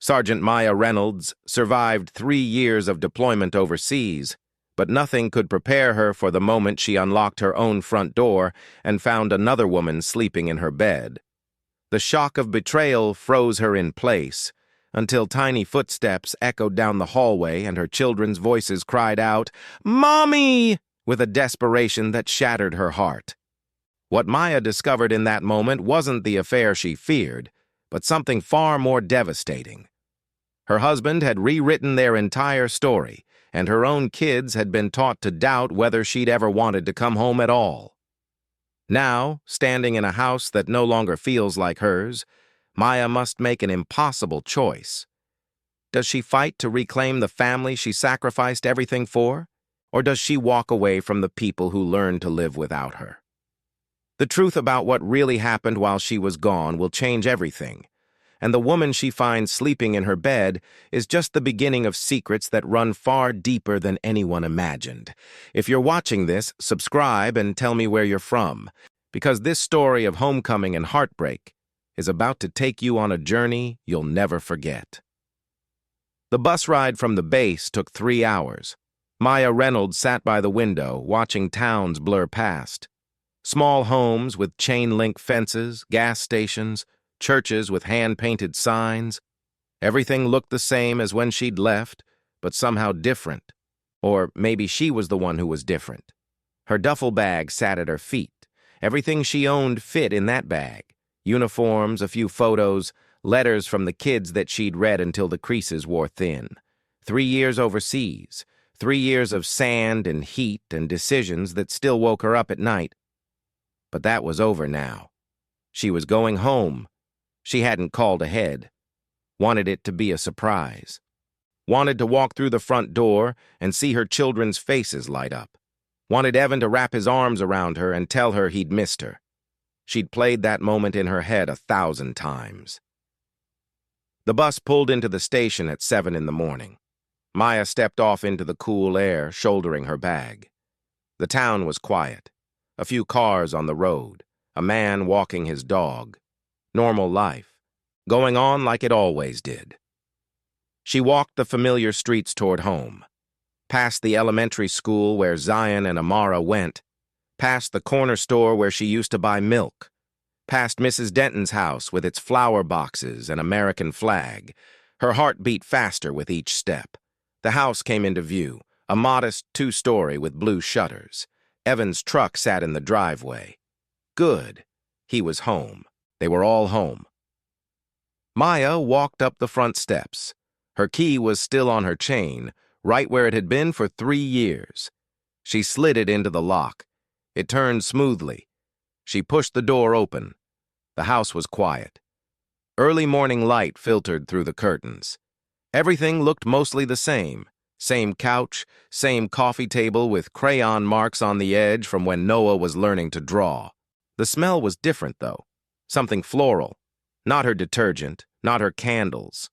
Sergeant Maya Reynolds survived 3 years of deployment overseas, but nothing could prepare her for the moment she unlocked her own front door and found another woman sleeping in her bed. The shock of betrayal froze her in place, until tiny footsteps echoed down the hallway and her children's voices cried out, "Mommy!" with a desperation that shattered her heart. What Maya discovered in that moment wasn't the affair she feared, but something far more devastating. Her husband had rewritten their entire story, and her own kids had been taught to doubt whether she'd ever wanted to come home at all. Now, standing in a house that no longer feels like hers, Maya must make an impossible choice. Does she fight to reclaim the family she sacrificed everything for? Or does she walk away from the people who learned to live without her? The truth about what really happened while she was gone will change everything, and the woman she finds sleeping in her bed is just the beginning of secrets that run far deeper than anyone imagined. If you're watching this, subscribe and tell me where you're from, because this story of homecoming and heartbreak is about to take you on a journey you'll never forget. The bus ride from the base took 3 hours. Maya Reynolds sat by the window, watching towns blur past. Small homes with chain-link fences, gas stations, churches with hand-painted signs. Everything looked the same as when she'd left, but somehow different. Or maybe she was the one who was different. Her duffel bag sat at her feet. Everything she owned fit in that bag. Uniforms, a few photos, letters from the kids that she'd read until the creases wore thin. 3 years overseas. 3 years of sand and heat and decisions that still woke her up at night. But that was over now. She was going home. She hadn't called ahead. Wanted it to be a surprise. Wanted to walk through the front door and see her children's faces light up. Wanted Evan to wrap his arms around her and tell her he'd missed her. She'd played that moment in her head 1,000 times. The bus pulled into the station at 7 in the morning. Maya stepped off into the cool air, shouldering her bag. The town was quiet. A few cars on the road. A man walking his dog. Normal life. Going on like it always did. She walked the familiar streets toward home. Past the elementary school where Zion and Amara went. Past the corner store where she used to buy milk. Past Mrs. Denton's house with its flower boxes and American flag. Her heart beat faster with each step. The house came into view, a modest 2-story with blue shutters. Evan's truck sat in the driveway. Good. He was home. They were all home. Maya walked up the front steps. Her key was still on her chain, right where it had been for 3 years. She slid it into the lock. It turned smoothly. She pushed the door open. The house was quiet. Early morning light filtered through the curtains. Everything looked mostly the same. Same couch, same coffee table with crayon marks on the edge from when Noah was learning to draw. The smell was different, though. Something floral. Not her detergent, not her candles.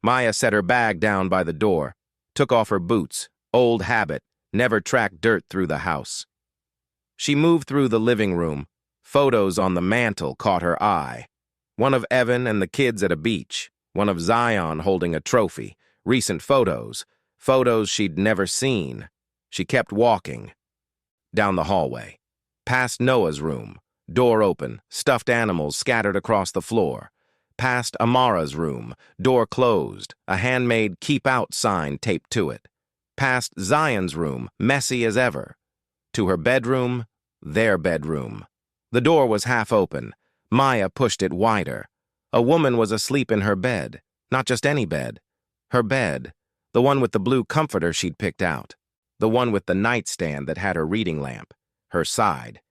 Maya set her bag down by the door, took off her boots. Old habit, never tracked dirt through the house. She moved through the living room. Photos on the mantel caught her eye. One of Evan and the kids at a beach. One of Zion holding a trophy. Recent photos. Photos she'd never seen. She kept walking. Down the hallway. Past Noah's room. Door open, stuffed animals scattered across the floor. Past Amara's room. Door closed, a handmade "Keep Out" sign taped to it. Past Zion's room, messy as ever. To her bedroom, their bedroom. The door was half open. Maya pushed it wider. A woman was asleep in her bed. Not just any bed. Her bed. The one with the blue comforter she'd picked out. The one with the nightstand that had her reading lamp. Her side.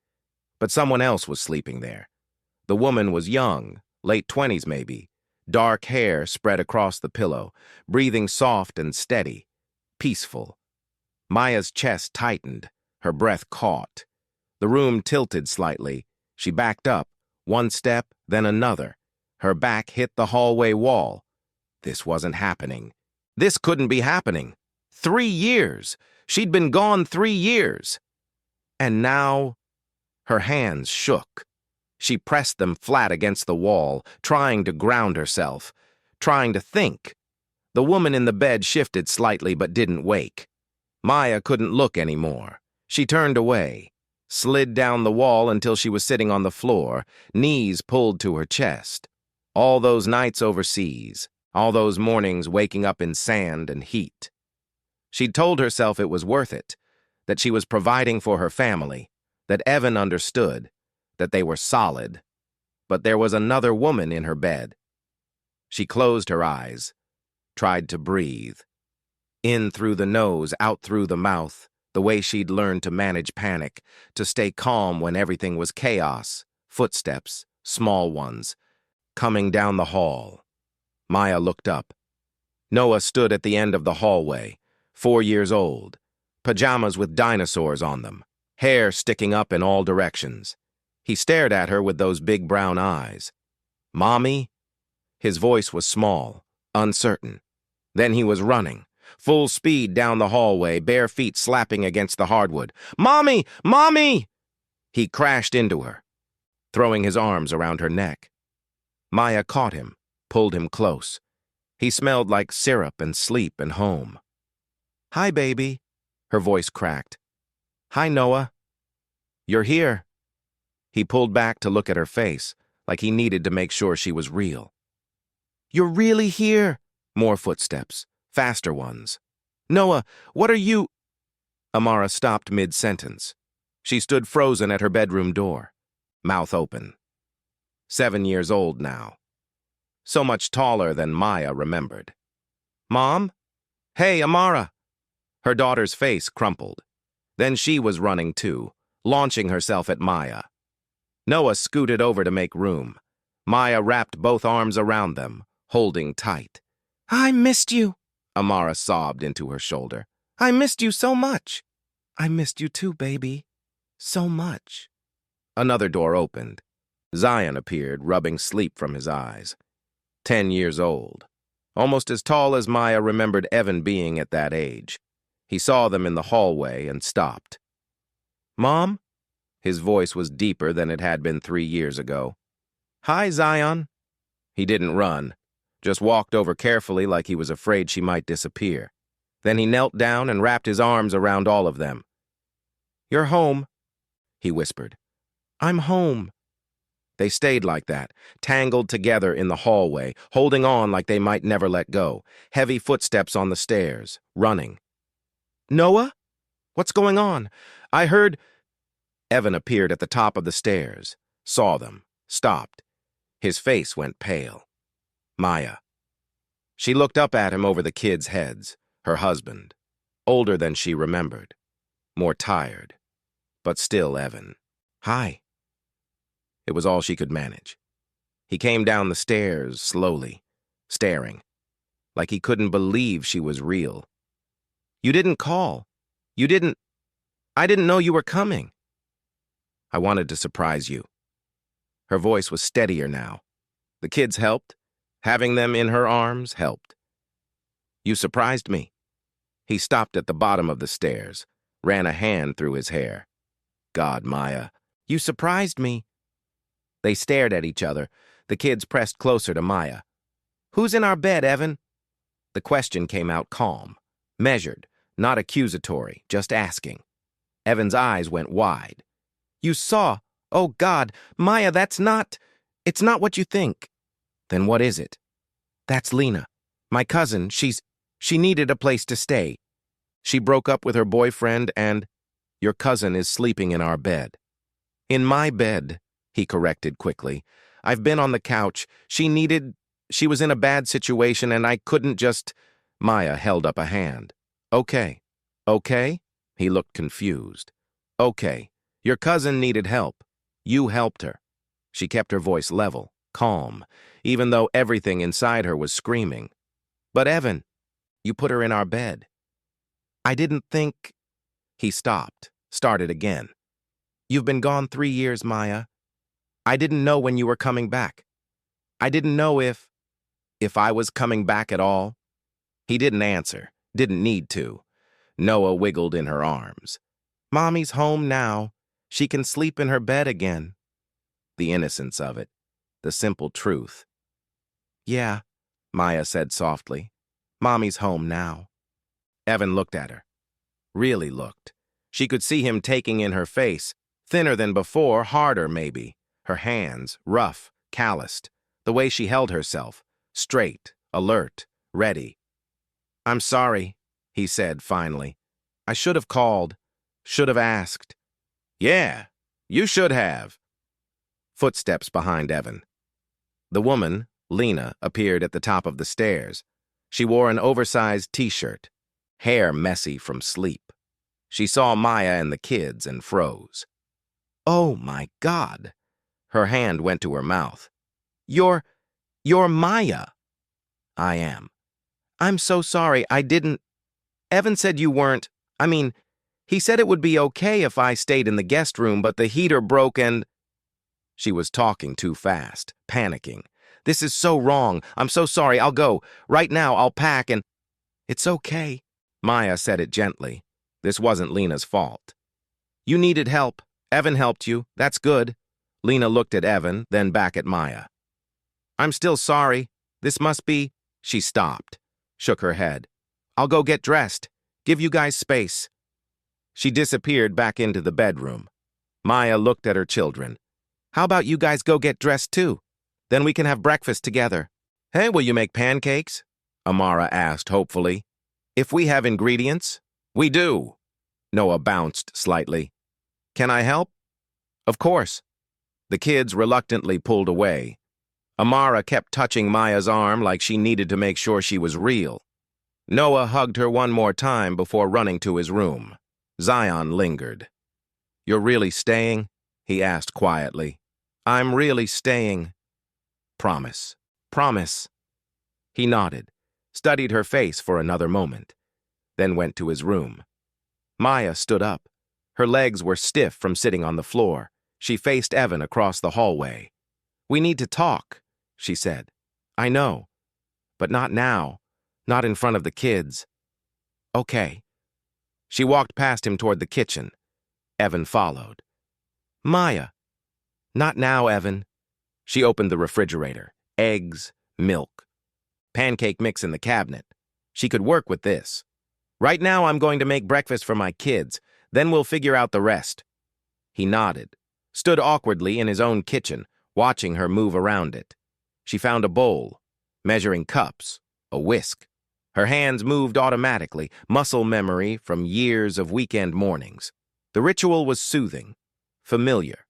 But someone else was sleeping there. The woman was young, late 20s maybe. Dark hair spread across the pillow, breathing soft and steady. Peaceful. Maya's chest tightened. Her breath caught. The room tilted slightly. She backed up. One step, then another. Her back hit the hallway wall. This wasn't happening. This couldn't be happening. 3 years. She'd been gone 3 years. And now, her hands shook. She pressed them flat against the wall, trying to ground herself, trying to think. The woman in the bed shifted slightly but didn't wake. Maya couldn't look anymore. She turned away, slid down the wall until she was sitting on the floor, knees pulled to her chest. All those nights overseas, all those mornings waking up in sand and heat. She'd told herself it was worth it, that she was providing for her family, that Evan understood, that they were solid. But there was another woman in her bed. She closed her eyes, tried to breathe. In through the nose, out through the mouth, the way she'd learned to manage panic, to stay calm when everything was chaos, footsteps, small ones, coming down the hall. Maya looked up. Noah stood at the end of the hallway, 4 years old, pajamas with dinosaurs on them, hair sticking up in all directions. He stared at her with those big brown eyes. "Mommy?" His voice was small, uncertain. Then he was running, full speed down the hallway, bare feet slapping against the hardwood. "Mommy! Mommy!" He crashed into her, throwing his arms around her neck. Maya caught him, pulled him close. He smelled like syrup and sleep and home. "Hi, baby," her voice cracked. "Hi, Noah. You're here." He pulled back to look at her face, like he needed to make sure she was real. "You're really here?" More footsteps, faster ones. "Noah, what are you—" Amara stopped mid-sentence. She stood frozen at her bedroom door, mouth open. 7 years old now. So much taller than Maya remembered. "Mom? Hey, Amara!" Her daughter's face crumpled. Then she was running too, launching herself at Maya. Noah scooted over to make room. Maya wrapped both arms around them, holding tight. "I missed you," Amara sobbed into her shoulder. "I missed you so much." "I missed you too, baby. So much." Another door opened. Zion appeared, rubbing sleep from his eyes. 10 years old. Almost as tall as Maya remembered Evan being at that age. He saw them in the hallway and stopped. "Mom?" His voice was deeper than it had been 3 years ago. "Hi, Zion." He didn't run, just walked over carefully like he was afraid she might disappear. Then he knelt down and wrapped his arms around all of them. "You're home," he whispered. "I'm home." They stayed like that, tangled together in the hallway, holding on like they might never let go. Heavy footsteps on the stairs, running. "Noah? What's going on? I heard—" Evan appeared at the top of the stairs, saw them, stopped. His face went pale. Maya. She looked up at him over the kids' heads, her husband, older than she remembered, more tired, but still Evan. "Hi." It was all she could manage. He came down the stairs slowly, staring, like he couldn't believe she was real. "You didn't call. You didn't— I didn't know you were coming." "I wanted to surprise you." Her voice was steadier now. The kids helped. Having them in her arms helped. "You surprised me." He stopped at the bottom of the stairs, ran a hand through his hair. "God, Maya, you surprised me." They stared at each other. The kids pressed closer to Maya. "Who's in our bed, Evan?" The question came out calm, measured, not accusatory, just asking. Evan's eyes went wide. "You saw— Oh, God, Maya, it's not what you think." "Then what is it?" "That's Lena. My cousin, she needed a place to stay. She broke up with her boyfriend and— Your cousin is sleeping in our bed." "In my bed," he corrected quickly. "I've been on the couch. She was in a bad situation and I couldn't just—" Maya held up a hand. "Okay. Okay?" He looked confused. "Okay. Your cousin needed help. You helped her." She kept her voice level, calm, even though everything inside her was screaming. "But Evan, you put her in our bed." "I didn't think—" He stopped, started again. "You've been gone 3 years, Maya. I didn't know when you were coming back. I didn't know if I was coming back at all." He didn't answer, didn't need to. Noah wiggled in her arms. "Mommy's home now. She can sleep in her bed again." The innocence of it, the simple truth. "Yeah," Maya said softly. Mommy's home now. Evan looked at her. Really looked. She could see him taking in her face, thinner than before, harder maybe. Her hands, rough, calloused. The way she held herself, straight, alert, ready. "I'm sorry," he said finally. "I should have called, should have asked." "Yeah, you should have." Footsteps behind Evan. The woman, Lena, appeared at the top of the stairs. She wore an oversized t-shirt, hair messy from sleep. She saw Maya and the kids and froze. "Oh, my God." Her hand went to her mouth. You're Maya." "I am." "I'm so sorry, I didn't. Evan said you weren't. I mean, he said it would be okay if I stayed in the guest room, but the heater broke and—" She was talking too fast, panicking. "This is so wrong. I'm so sorry. I'll go. Right now, I'll pack and—" "It's okay." Maya said it gently. This wasn't Lena's fault. "You needed help. Evan helped you. That's good." Lena looked at Evan, then back at Maya. "I'm still sorry. This must be—" She stopped, shook her head. "I'll go get dressed. Give you guys space." She disappeared back into the bedroom. Maya looked at her children. "How about you guys go get dressed too? Then we can have breakfast together." "Hey, will you make pancakes?" Amara asked hopefully. "If we have ingredients." "We do." Noah bounced slightly. "Can I help?" "Of course." The kids reluctantly pulled away. Amara kept touching Maya's arm like she needed to make sure she was real. Noah hugged her one more time before running to his room. Zion lingered. "You're really staying?" he asked quietly. "I'm really staying." "Promise. Promise." He nodded, studied her face for another moment, then went to his room. Maya stood up. Her legs were stiff from sitting on the floor. She faced Evan across the hallway. "We need to talk," she said. "I know. But not now. Not in front of the kids." "Okay." She walked past him toward the kitchen. Evan followed. "Maya." "Not now, Evan." She opened the refrigerator. Eggs, milk. Pancake mix in the cabinet. She could work with this. "Right now I'm going to make breakfast for my kids. Then we'll figure out the rest." He nodded, stood awkwardly in his own kitchen, watching her move around it. She found a bowl, measuring cups, a whisk. Her hands moved automatically, muscle memory from years of weekend mornings. The ritual was soothing, familiar.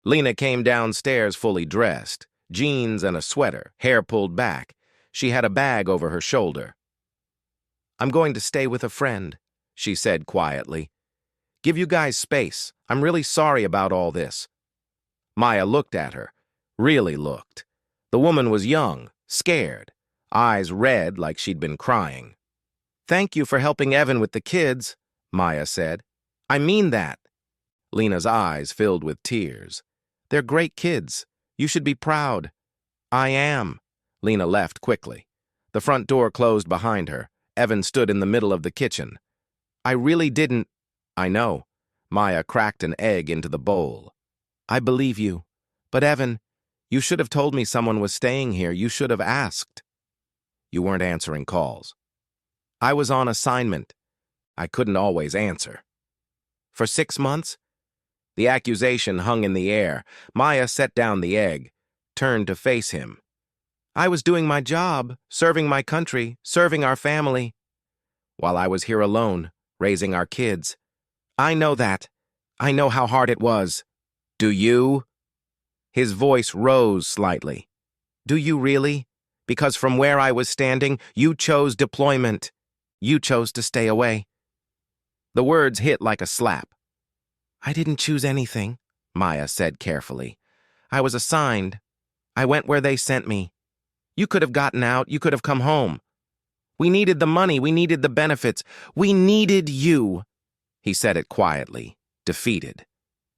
Lena came downstairs fully dressed, jeans and a sweater, hair pulled back. She had a bag over her shoulder. "I'm going to stay with a friend," she said quietly. "Give you guys space. I'm really sorry about all this." Maya looked at her, really looked. The woman was young, scared, eyes red like she'd been crying. "Thank you for helping Evan with the kids," Maya said. "I mean that." Lena's eyes filled with tears. "They're great kids. You should be proud." "I am." Lena left quickly. The front door closed behind her. Evan stood in the middle of the kitchen. "I really didn't—" "I know." Maya cracked an egg into the bowl. "I believe you. But Evan, you should have told me someone was staying here. You should have asked." "You weren't answering calls." "I was on assignment. I couldn't always answer." "For 6 months?" The accusation hung in the air. Maya set down the egg, turned to face him. "I was doing my job, serving my country, serving our family, while I was here alone, raising our kids. I know that. I know how hard it was." "Do you?" His voice rose slightly. "Do you really? Because from where I was standing, you chose deployment. You chose to stay away." The words hit like a slap. "I didn't choose anything," Maya said carefully. "I was assigned. I went where they sent me. You could have gotten out. You could have come home. We needed the money. We needed the benefits. We needed you." He said it quietly, defeated.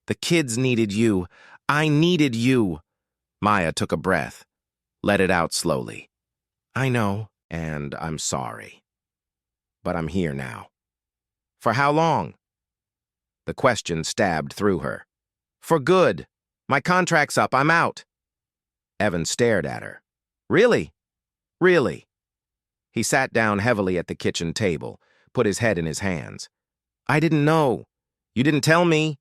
"The kids needed you. I needed you." Maya took a breath, let it out slowly. "I know, and I'm sorry. But I'm here now." "For how long?" The question stabbed through her. "For good. My contract's up. I'm out." Evan stared at her. "Really? Really?" He sat down heavily at the kitchen table, put his head in his hands. I didn't know. You didn't tell me.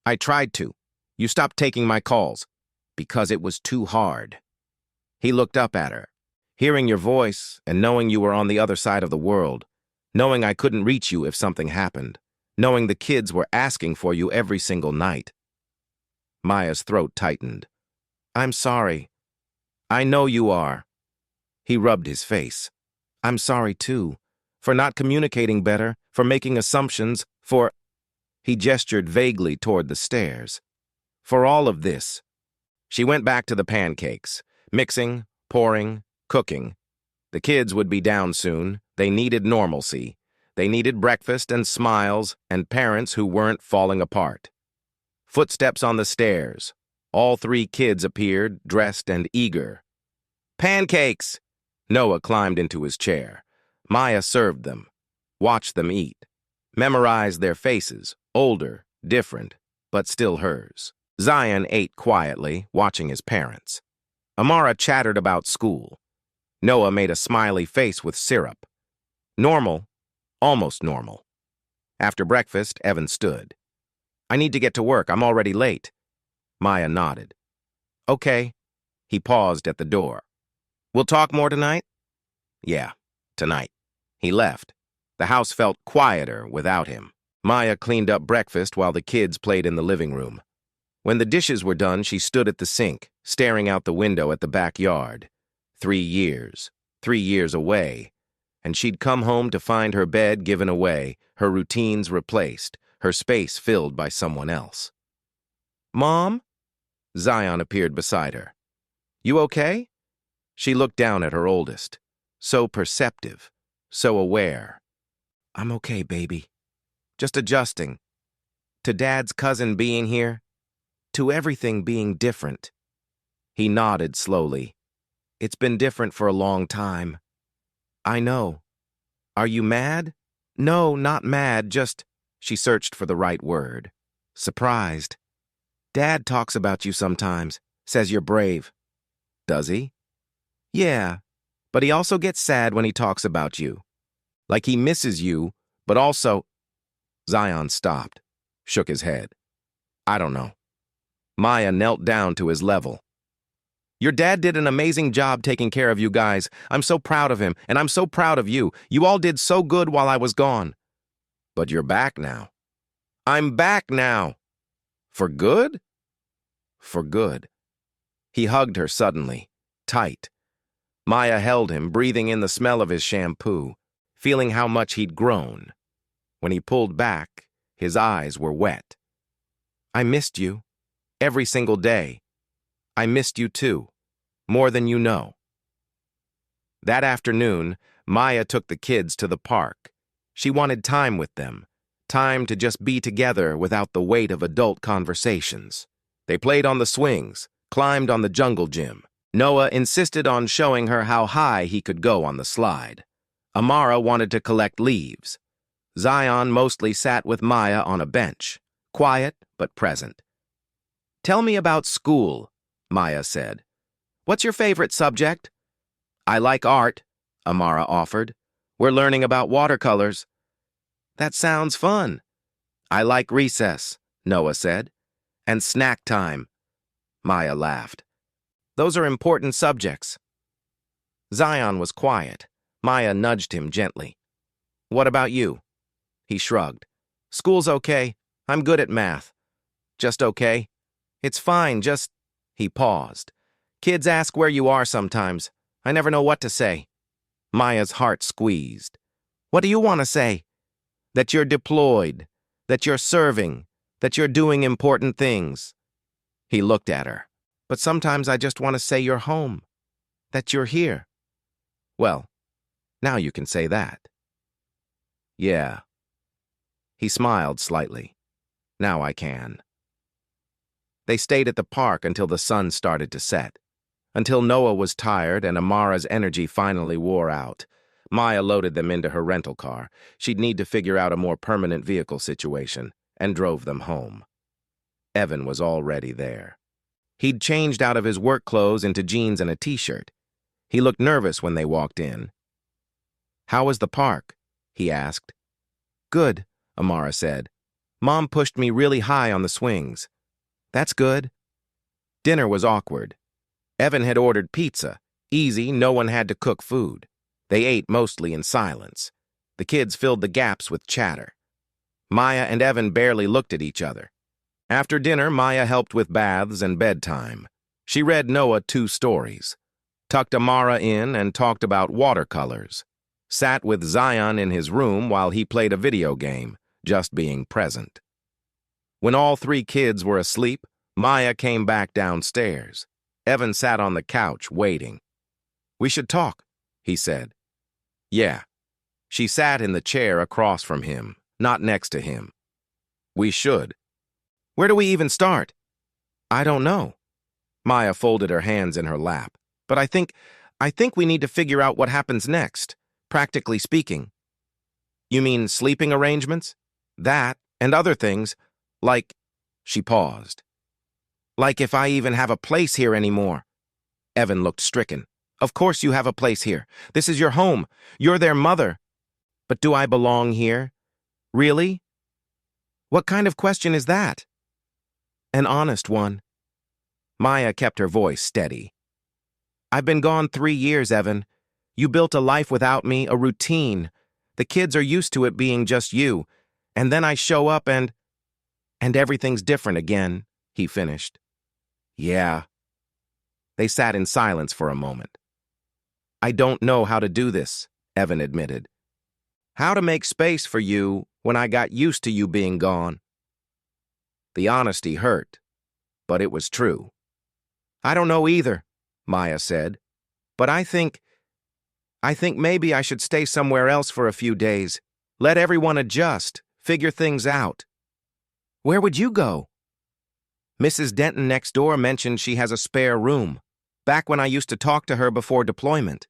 I tried to. You stopped taking my calls. Because it was too hard. He looked up at her. Hearing your voice and knowing you were on the other side of the world, knowing I couldn't reach you if something happened, knowing the kids were asking for you every single night. Maya's throat tightened. I'm sorry. I know you are. He rubbed his face. I'm sorry, too, for not communicating better, for making assumptions, for... He gestured vaguely toward the stairs. For all of this. She went back to the pancakes, mixing, pouring, cooking. The kids would be down soon. They needed normalcy. They needed breakfast and smiles and parents who weren't falling apart. Footsteps on the stairs. All 3 kids appeared, dressed and eager. Pancakes! Noah climbed into his chair. Maya served them, watched them eat, memorized their faces, older, different, but still hers. Zion ate quietly, watching his parents. Amara chattered about school. Noah made a smiley face with syrup. Normal, almost normal. After breakfast, Evan stood. I need to get to work. I'm already late. Maya nodded. Okay. He paused at the door. We'll talk more tonight? Yeah, tonight. He left. The house felt quieter without him. Maya cleaned up breakfast while the kids played in the living room. When the dishes were done, she stood at the sink, staring out the window at the backyard. 3 years. 3 years away. And she'd come home to find her bed given away, her routines replaced, her space filled by someone else. Mom? Zion appeared beside her. You okay? She looked down at her oldest. So perceptive, so aware. I'm okay, baby. Just adjusting. To Dad's cousin being here. To everything being different. He nodded slowly. It's been different for a long time. I know. Are you mad? No, not mad, just... She searched for the right word. Surprised. Dad talks about you sometimes, says you're brave. Does he? Yeah, but he also gets sad when he talks about you. Like he misses you, but also... Zion stopped, shook his head. I don't know. Maya knelt down to his level. Your dad did an amazing job taking care of you guys. I'm so proud of him, and I'm so proud of you. You all did so good while I was gone. But you're back now. I'm back now. For good? For good. He hugged her suddenly, tight. Maya held him, breathing in the smell of his shampoo, feeling how much he'd grown. When he pulled back, his eyes were wet. I missed you. Every single day. I missed you too. More than you know. That afternoon, Maya took the kids to the park. She wanted time with them. Time to just be together without the weight of adult conversations. They played on the swings, climbed on the jungle gym. Noah insisted on showing her how high he could go on the slide. Amara wanted to collect leaves. Zion mostly sat with Maya on a bench, quiet but present. Tell me about school, Maya said. What's your favorite subject? I like art, Amara offered. We're learning about watercolors. That sounds fun. I like recess, Noah said. And snack time. Maya laughed. Those are important subjects. Zion was quiet. Maya nudged him gently. What about you? He shrugged. School's okay. I'm good at math. Just okay. It's fine, just... He paused. Kids ask where you are sometimes. I never know what to say. Maya's heart squeezed. What do you want to say? That you're deployed, that you're serving, that you're doing important things. He looked at her. But sometimes I just want to say you're home, that you're here. Well, now you can say that. Yeah. He smiled slightly. Now I can. They stayed at the park until the sun started to set. Until Noah was tired and Amara's energy finally wore out. Maya loaded them into her rental car. She'd need to figure out a more permanent vehicle situation, and drove them home. Evan was already there. He'd changed out of his work clothes into jeans and a t-shirt. He looked nervous when they walked in. "How was the park?" he asked. "Good," Amara said. "Mom pushed me really high on the swings." "That's good." Dinner was awkward. Evan had ordered pizza. Easy, no one had to cook food. They ate mostly in silence. The kids filled the gaps with chatter. Maya and Evan barely looked at each other. After dinner, Maya helped with baths and bedtime. She read Noah 2 stories, tucked Amara in and talked about watercolors, sat with Zion in his room while he played a video game, just being present. When all 3 kids were asleep, Maya came back downstairs. Evan sat on the couch, waiting. "We should talk," he said. "Yeah." She sat in the chair across from him, not next to him. "We should." "Where do we even start?" "I don't know." Maya folded her hands in her lap. "But I think we need to figure out what happens next, practically speaking." "You mean sleeping arrangements?" "That, and other things, like..." She paused. "Like if I even have a place here anymore." Evan looked stricken. "Of course you have a place here. This is your home. You're their mother. But do I belong here? Really?" "What kind of question is that?" "An honest one." Maya kept her voice steady. "I've been gone 3 years, Evan. You built a life without me, a routine. The kids are used to it being just you. And then I show up and everything's different again," he finished. "Yeah." They sat in silence for a moment. "I don't know how to do this," Evan admitted. "How to make space for you when I got used to you being gone." The honesty hurt, but it was true. "I don't know either," Maya said. "But I think maybe I should stay somewhere else for a few days. Let everyone adjust, figure things out." "Where would you go?" "Mrs. Denton next door mentioned she has a spare room, back when I used to talk to her before deployment."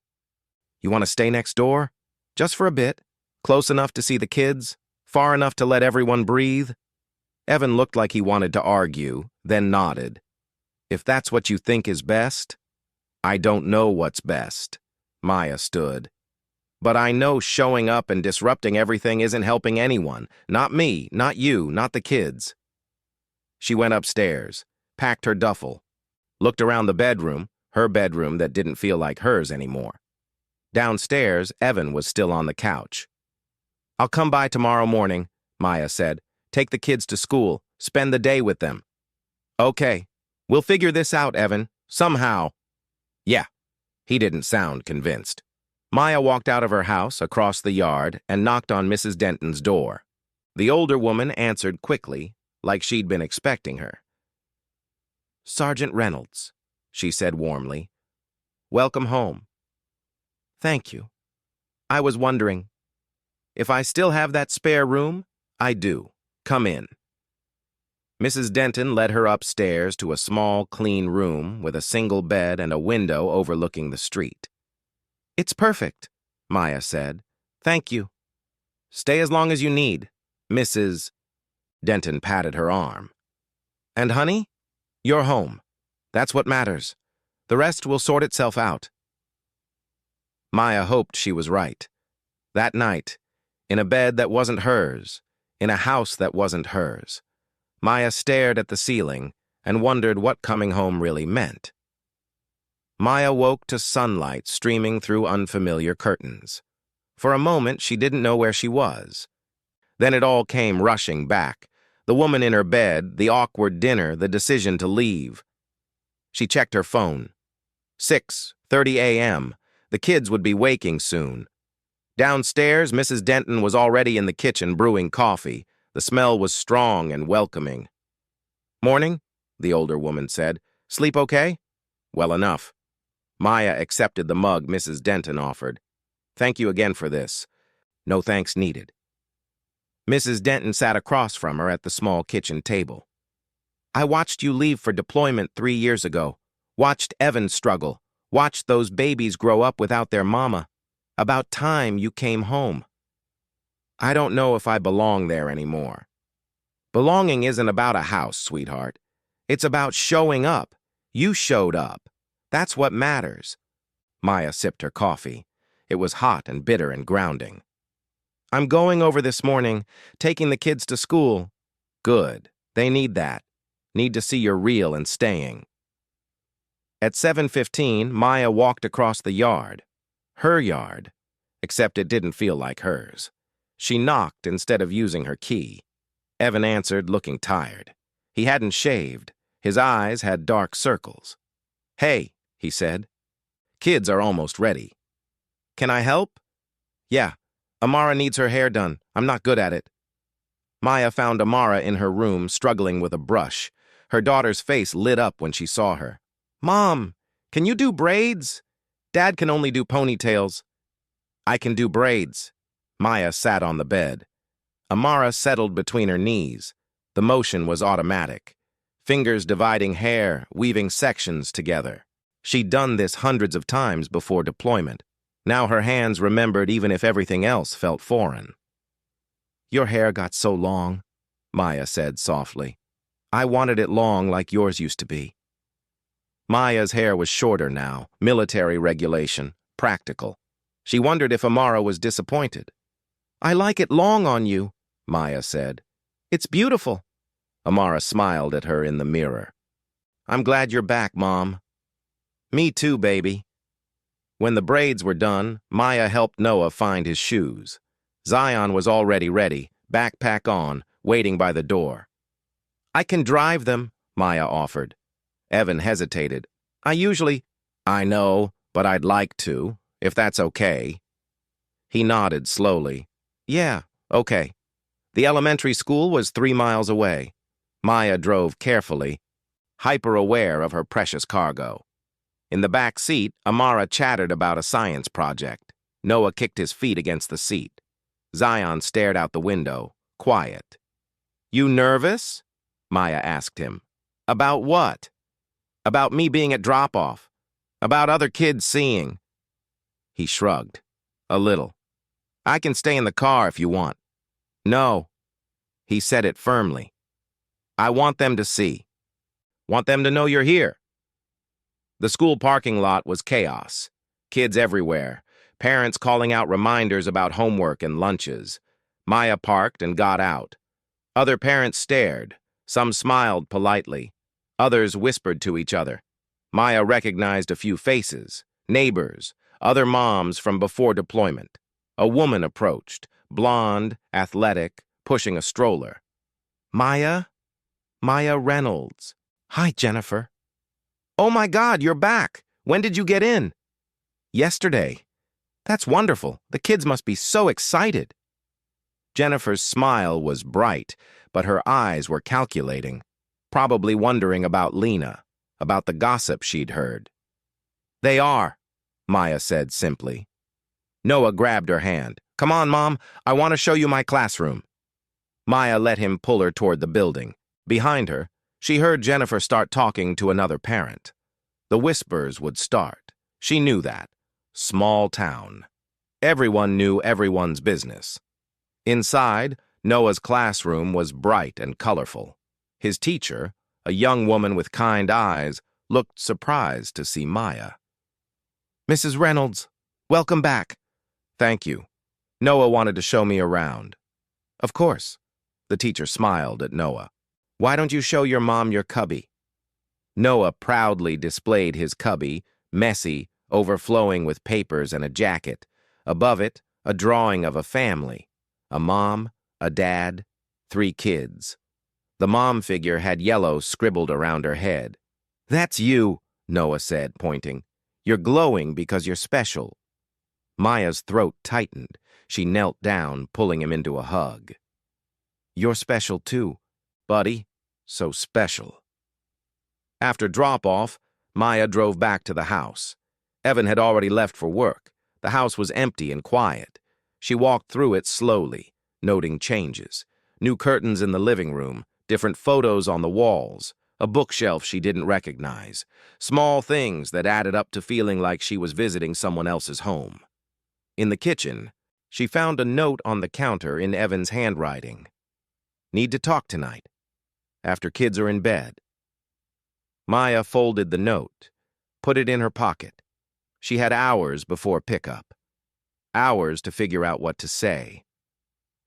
"You want to stay next door? Just for a bit? Close enough to see the kids? Far enough to let everyone breathe?" Evan looked like he wanted to argue, then nodded. "If that's what you think is best." "I don't know what's best." Maya stood. "But I know showing up and disrupting everything isn't helping anyone. Not me, not you, not the kids." She went upstairs, packed her duffel, looked around the bedroom, her bedroom that didn't feel like hers anymore. Downstairs, Evan was still on the couch. "I'll come by tomorrow morning," Maya said. "Take the kids to school, spend the day with them." "Okay. We'll figure this out, Evan. Somehow." "Yeah." He didn't sound convinced. Maya walked out of her house, across the yard, and knocked on Mrs. Denton's door. The older woman answered quickly, like she'd been expecting her. "Sergeant Reynolds," she said warmly. "Welcome home." "Thank you. I was wondering. If I still have that spare room?" "I do. Come in." Mrs. Denton led her upstairs to a small, clean room with a single bed and a window overlooking the street. "It's perfect," Maya said. "Thank you." "Stay as long as you need, Mrs. Denton patted her arm. "And honey, you're home. That's what matters. The rest will sort itself out." Maya hoped she was right. That night, in a bed that wasn't hers, in a house that wasn't hers, Maya stared at the ceiling and wondered what coming home really meant. Maya woke to sunlight streaming through unfamiliar curtains. For a moment, she didn't know where she was. Then it all came rushing back. The woman in her bed, the awkward dinner, the decision to leave. She checked her phone. 6:30 a.m. The kids would be waking soon. Downstairs, Mrs. Denton was already in the kitchen brewing coffee. The smell was strong and welcoming. "Morning," the older woman said. "Sleep okay?" "Well enough." Maya accepted the mug Mrs. Denton offered. "Thank you again for this." "No thanks needed." Mrs. Denton sat across from her at the small kitchen table. "I watched you leave for deployment 3 years ago. Watched Evan struggle. Watched those babies grow up without their mama. About time you came home. I don't know if I belong there anymore." "Belonging isn't about a house, sweetheart. It's about showing up. You showed up. That's what matters." Maya sipped her coffee. It was hot and bitter and grounding. I'm going over this morning, taking the kids to school. Good. They need that. Need to see you're real and staying. At 7:15, Maya walked across the yard. Her yard. Except it didn't feel like hers. She knocked instead of using her key. Evan answered, looking tired. He hadn't shaved. His eyes had dark circles. Hey, he said. Kids are almost ready. Can I help? Yeah. Amara needs her hair done. I'm not good at it. Maya found Amara in her room, struggling with a brush. Her daughter's face lit up when she saw her. Mom, can you do braids? Dad can only do ponytails. I can do braids. Maya sat on the bed. Amara settled between her knees. The motion was automatic. Fingers dividing hair, weaving sections together. She'd done this hundreds of times before deployment. Now her hands remembered even if everything else felt foreign. Your hair got so long, Maya said softly. I wanted it long like yours used to be. Maya's hair was shorter now, military regulation, practical. She wondered if Amara was disappointed. I like it long on you, Maya said. It's beautiful. Amara smiled at her in the mirror. I'm glad you're back, Mom. Me too, baby. When the braids were done, Maya helped Noah find his shoes. Zion was already ready, backpack on, waiting by the door. I can drive them, Maya offered. Evan hesitated. I know, but I'd like to, if that's okay. He nodded slowly. Yeah, okay. The elementary school was 3 miles away. Maya drove carefully, hyper-aware of her precious cargo. In the back seat, Amara chattered about a science project. Noah kicked his feet against the seat. Zion stared out the window, quiet. You nervous? Maya asked him. About what? About me being at drop-off. About other kids seeing. He shrugged. A little. I can stay in the car if you want. No. He said it firmly. I want them to see. Want them to know you're here. The school parking lot was chaos. Kids everywhere. Parents calling out reminders about homework and lunches. Maya parked and got out. Other parents stared. Some smiled politely. Others whispered to each other. Maya recognized a few faces. Neighbors. Other moms from before deployment. A woman approached. Blonde, athletic, pushing a stroller. Maya? Maya Reynolds. Hi, Jennifer. Oh my God, you're back. When did you get in? Yesterday. That's wonderful. The kids must be so excited. Jennifer's smile was bright, but her eyes were calculating, probably wondering about Lena, about the gossip she'd heard. They are, Maya said simply. Noah grabbed her hand. Come on, Mom, I want to show you my classroom. Maya let him pull her toward the building. Behind her, she heard Jennifer start talking to another parent. The whispers would start. She knew that. Small town. Everyone knew everyone's business. Inside, Noah's classroom was bright and colorful. His teacher, a young woman with kind eyes, looked surprised to see Maya. Mrs. Reynolds, welcome back. Thank you. Noah wanted to show me around. Of course. The teacher smiled at Noah. Why don't you show your mom your cubby? Noah proudly displayed his cubby, messy, overflowing with papers and a jacket. Above it, a drawing of a family. A mom, a dad, 3 kids. The mom figure had yellow scribbled around her head. That's you, Noah said, pointing. You're glowing because you're special. Maya's throat tightened. She knelt down, pulling him into a hug. You're special too, buddy. So special. After drop-off, Maya drove back to the house. Evan had already left for work. The house was empty and quiet. She walked through it slowly, noting changes. New curtains in the living room, different photos on the walls, a bookshelf she didn't recognize, small things that added up to feeling like she was visiting someone else's home. In the kitchen, she found a note on the counter in Evan's handwriting. Need to talk tonight, after kids are in bed. Maya folded the note, put it in her pocket. She had hours before pickup. hours to figure out what to say.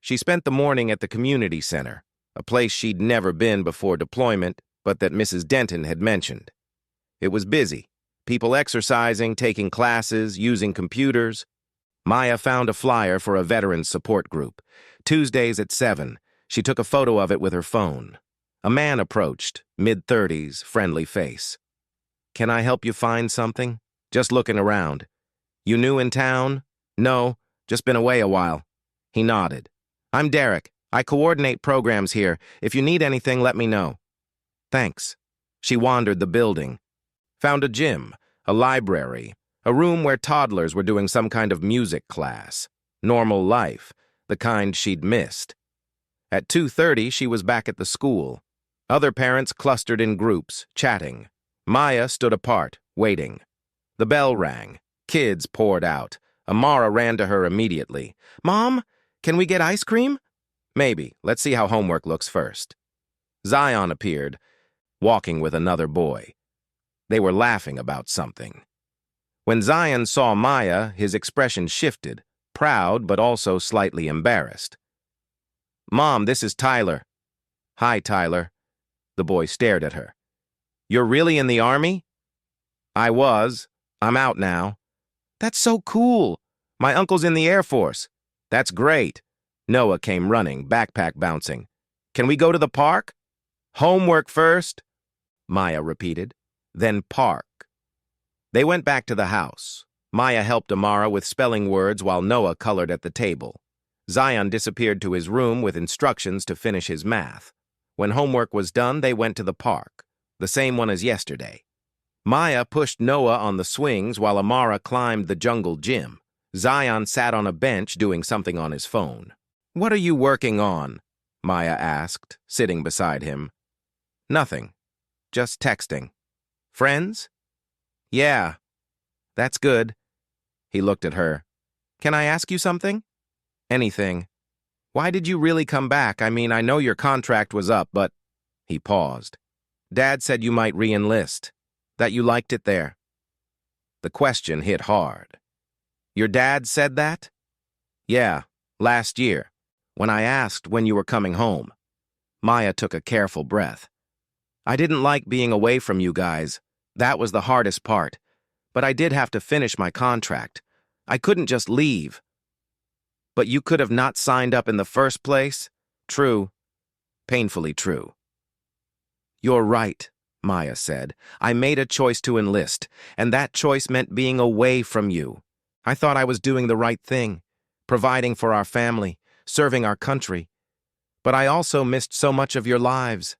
She spent the morning at the community center, a place she'd never been before deployment, but that Mrs. Denton had mentioned. It was busy. People exercising, taking classes, using computers. Maya found a flyer for a veterans support group. Tuesdays at 7. She took a photo of it with her phone. A man approached, mid-30s, friendly face. "Can I help you find something?" "Just looking around." "You new in town?" "No, just been away a while." He nodded. "I'm Derek. I coordinate programs here. If you need anything, let me know." "Thanks." She wandered the building. Found a gym, a library, a room where toddlers were doing some kind of music class. Normal life, the kind she'd missed. At 2:30, she was back at the school. Other parents clustered in groups, chatting. Maya stood apart, waiting. The bell rang. Kids poured out. Amara ran to her immediately. "Mom, can we get ice cream?" "Maybe. Let's see how homework looks first." Zion appeared, walking with another boy. They were laughing about something. When Zion saw Maya, his expression shifted, proud but also slightly embarrassed. "Mom, this is Tyler." "Hi, Tyler." The boy stared at her. "You're really in the Army?" "I was. I'm out now." "That's so cool. My uncle's in the Air Force." "That's great." Noah came running, backpack bouncing. "Can we go to the park?" "Homework first," Maya repeated. Then park. They went back to the house. Maya helped Amara with spelling words while Noah colored at the table. Zion disappeared to his room with instructions to finish his math. When homework was done, they went to the park, the same one as yesterday. Maya pushed Noah on the swings while Amara climbed the jungle gym. Zion sat on a bench doing something on his phone. "What are you working on?" Maya asked, sitting beside him. "Nothing. Just texting." "Friends?" "Yeah." "That's good." He looked at her. "Can I ask you something?" "Anything." "Why did you really come back? I mean, I know your contract was up, but—" He paused. "Dad said you might re-enlist, that you liked it there." The question hit hard. "Your dad said that?" "Yeah, last year, when I asked when you were coming home." Maya took a careful breath. "I didn't like being away from you guys. That was the hardest part. But I did have to finish my contract. I couldn't just leave." "But you could have not signed up in the first place?" "True. Painfully true." "You're right," Maya said. "I made a choice to enlist, and that choice meant being away from you. I thought I was doing the right thing, providing for our family, serving our country. But I also missed so much of your lives,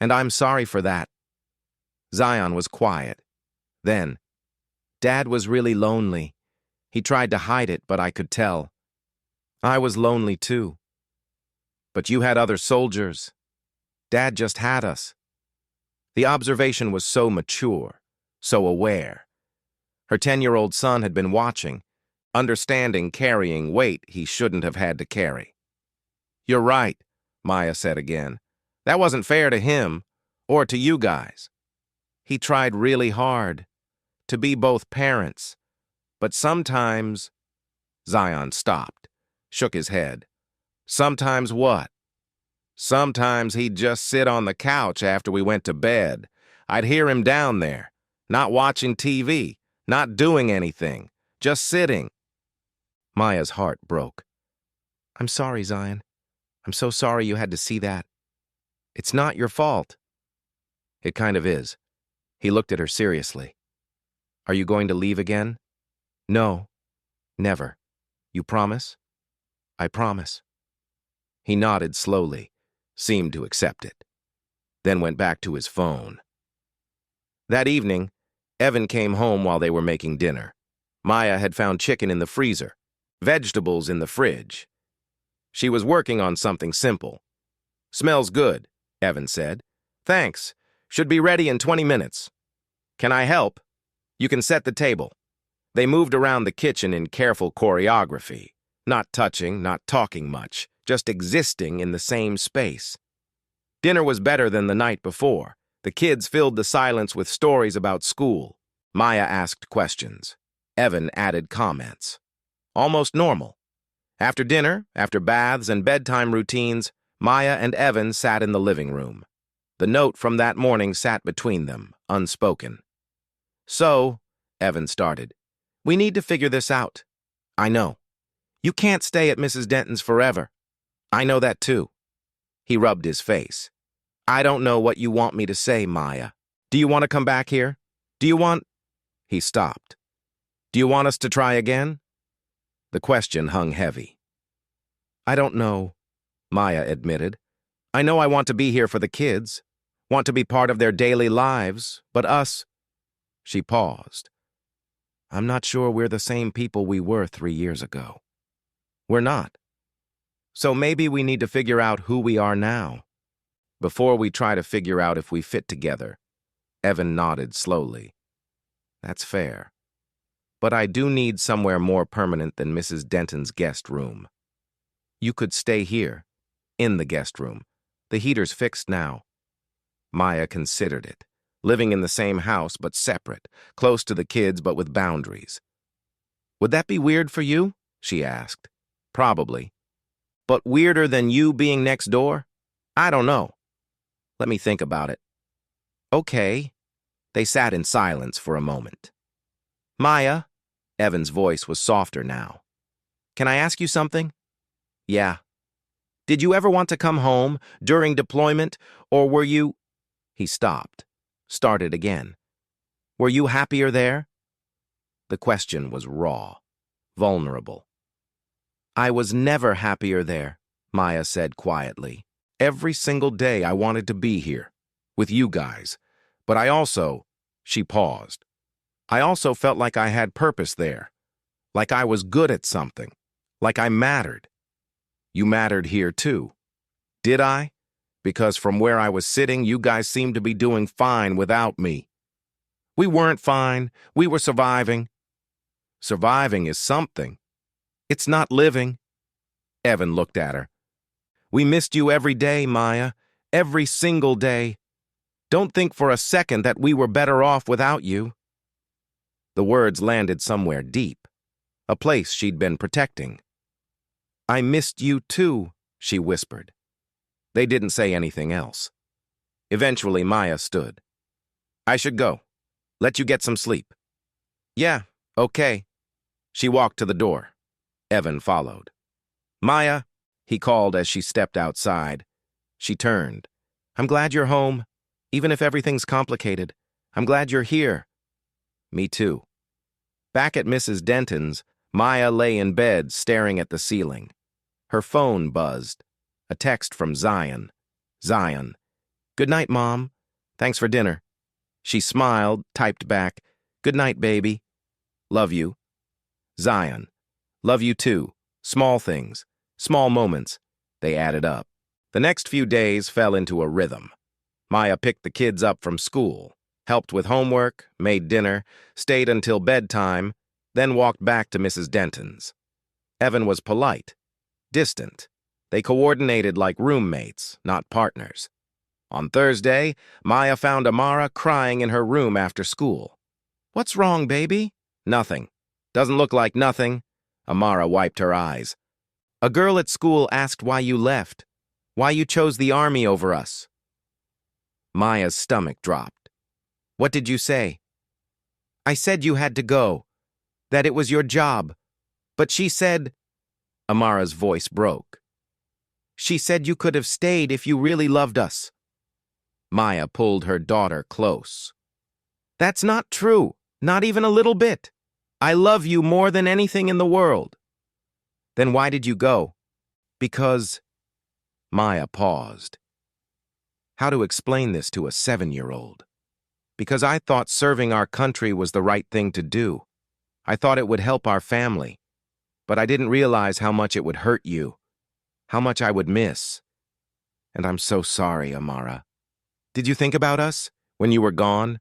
and I'm sorry for that." Zion was quiet. Then, "Dad was really lonely. He tried to hide it, but I could tell. I was lonely too. But you had other soldiers. Dad just had us." The observation was so mature, so aware. Her 10-year-old son had been watching, understanding carrying weight he shouldn't have had to carry. "You're right," Maya said again. "That wasn't fair to him, or to you guys. He tried really hard to be both parents, but sometimes—" Zion stopped, shook his head. "Sometimes what?" "Sometimes he'd just sit on the couch after we went to bed. I'd hear him down there, not watching TV, not doing anything, just sitting." Maya's heart broke. "I'm sorry, Zion. I'm so sorry you had to see that. It's not your fault." "It kind of is." He looked at her seriously. "Are you going to leave again?" "No, never. You promise?" "I promise." He nodded slowly, seemed to accept it, then went back to his phone. That evening, Evan came home while they were making dinner. Maya had found chicken in the freezer, vegetables in the fridge. She was working on something simple. "Smells good," Evan said. "Thanks. Should be ready in 20 minutes. Can I help?" "You can set the table." They moved around the kitchen in careful choreography, not touching, not talking much, just existing in the same space. Dinner was better than the night before. The kids filled the silence with stories about school. Maya asked questions. Evan added comments. almost normal. After dinner, after baths and bedtime routines, Maya and Evan sat in the living room. The note from that morning sat between them, unspoken. "So," Evan started, "we need to figure this out. I know. You can't stay at Mrs. Denton's forever. I know that too." He rubbed his face. "I don't know what you want me to say, Maya. Do you want to come back here? Do you want—" He stopped. "Do you want us to try again?" The question hung heavy. "I don't know," Maya admitted. "I know I want to be here for the kids, want to be part of their daily lives, but us—" She paused. "I'm not sure we're the same people we were 3 years ago. We're not. So maybe we need to figure out who we are now. Before we try to figure out if we fit together." Evan nodded slowly. "That's fair. But I do need somewhere more permanent than Mrs. Denton's guest room. You could stay here, in the guest room. The heater's fixed now." Maya considered it, living in the same house but separate, close to the kids but with boundaries. "Would that be weird for you?" she asked. "Probably. But weirder than you being next door? I don't know. Let me think about it." "Okay." They sat in silence for a moment. "Maya," Evan's voice was softer now. "Can I ask you something?" "Yeah." "Did you ever want to come home during deployment, or were you—" He stopped, started again. "Were you happier there?" The question was raw, vulnerable. "I was never happier there," Maya said quietly. "Every single day I wanted to be here, with you guys. But I also—" She paused. "I also felt like I had purpose there, like I was good at something, like I mattered. You mattered here too. Did I? Because from where I was sitting, you guys seemed to be doing fine without me." "We weren't fine. We were surviving." "Surviving is something. It's not living." Evan looked at her. "We missed you every day, Maya. Every single day. Don't think for a second that we were better off without you." The words landed somewhere deep, a place she'd been protecting. "I missed you too," she whispered. They didn't say anything else. Eventually, Maya stood. "I should go. Let you get some sleep." "Yeah, okay." She walked to the door. Evan followed. "Maya," he called as she stepped outside. She turned. "I'm glad you're home. Even if everything's complicated, I'm glad you're here." "Me too." Back at Mrs. Denton's, Maya lay in bed staring at the ceiling. Her phone buzzed. A text from Zion. Zion. "Good night, Mom. Thanks for dinner." She smiled, typed back, "Good night, baby. Love you." Zion. "Love you too. Small things. Small moments." They added up. The next few days fell into a rhythm. Maya picked the kids up from school, helped with homework, made dinner, stayed until bedtime, then walked back to Mrs. Denton's. Evan was polite, distant. They coordinated like roommates, not partners. On Thursday, Maya found Amara crying in her room after school. "What's wrong, baby?" "Nothing. Doesn't look like nothing." Amara wiped her eyes. "A girl at school asked why you left, why you chose the army over us." Maya's stomach dropped. "What did you say?" "I said you had to go, that it was your job. But she said—" Amara's voice broke. "She said you could have stayed if you really loved us." Maya pulled her daughter close. "That's not true, not even a little bit. I love you more than anything in the world." "Then why did you go?" "Because—" Maya paused. How to explain this to a 7-year-old? "Because I thought serving our country was the right thing to do. I thought it would help our family. But I didn't realize how much it would hurt you, how much I would miss. And I'm so sorry, Amara. Did you think about us when you were gone?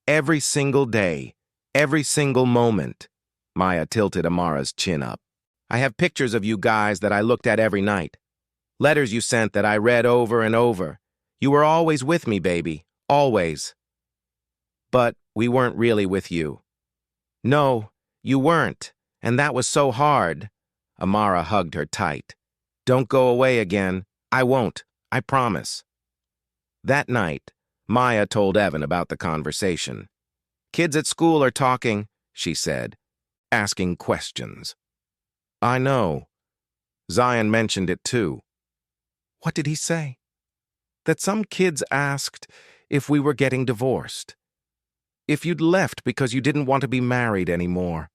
Every single day, every single moment." Maya tilted Amara's chin up. "I have pictures of you guys that I looked at every night. Letters you sent that I read over and over. You were always with me, baby. Always." "But we weren't really with you." "No, you weren't. And that was so hard. Amara hugged her tight. Don't go away again. I won't. I promise. That night, Maya told Evan about the conversation. Kids at school are talking, she said, asking questions. I know. Zion mentioned it too. What did he say? That some kids asked if we were getting divorced. If you'd left because you didn't want to be married anymore.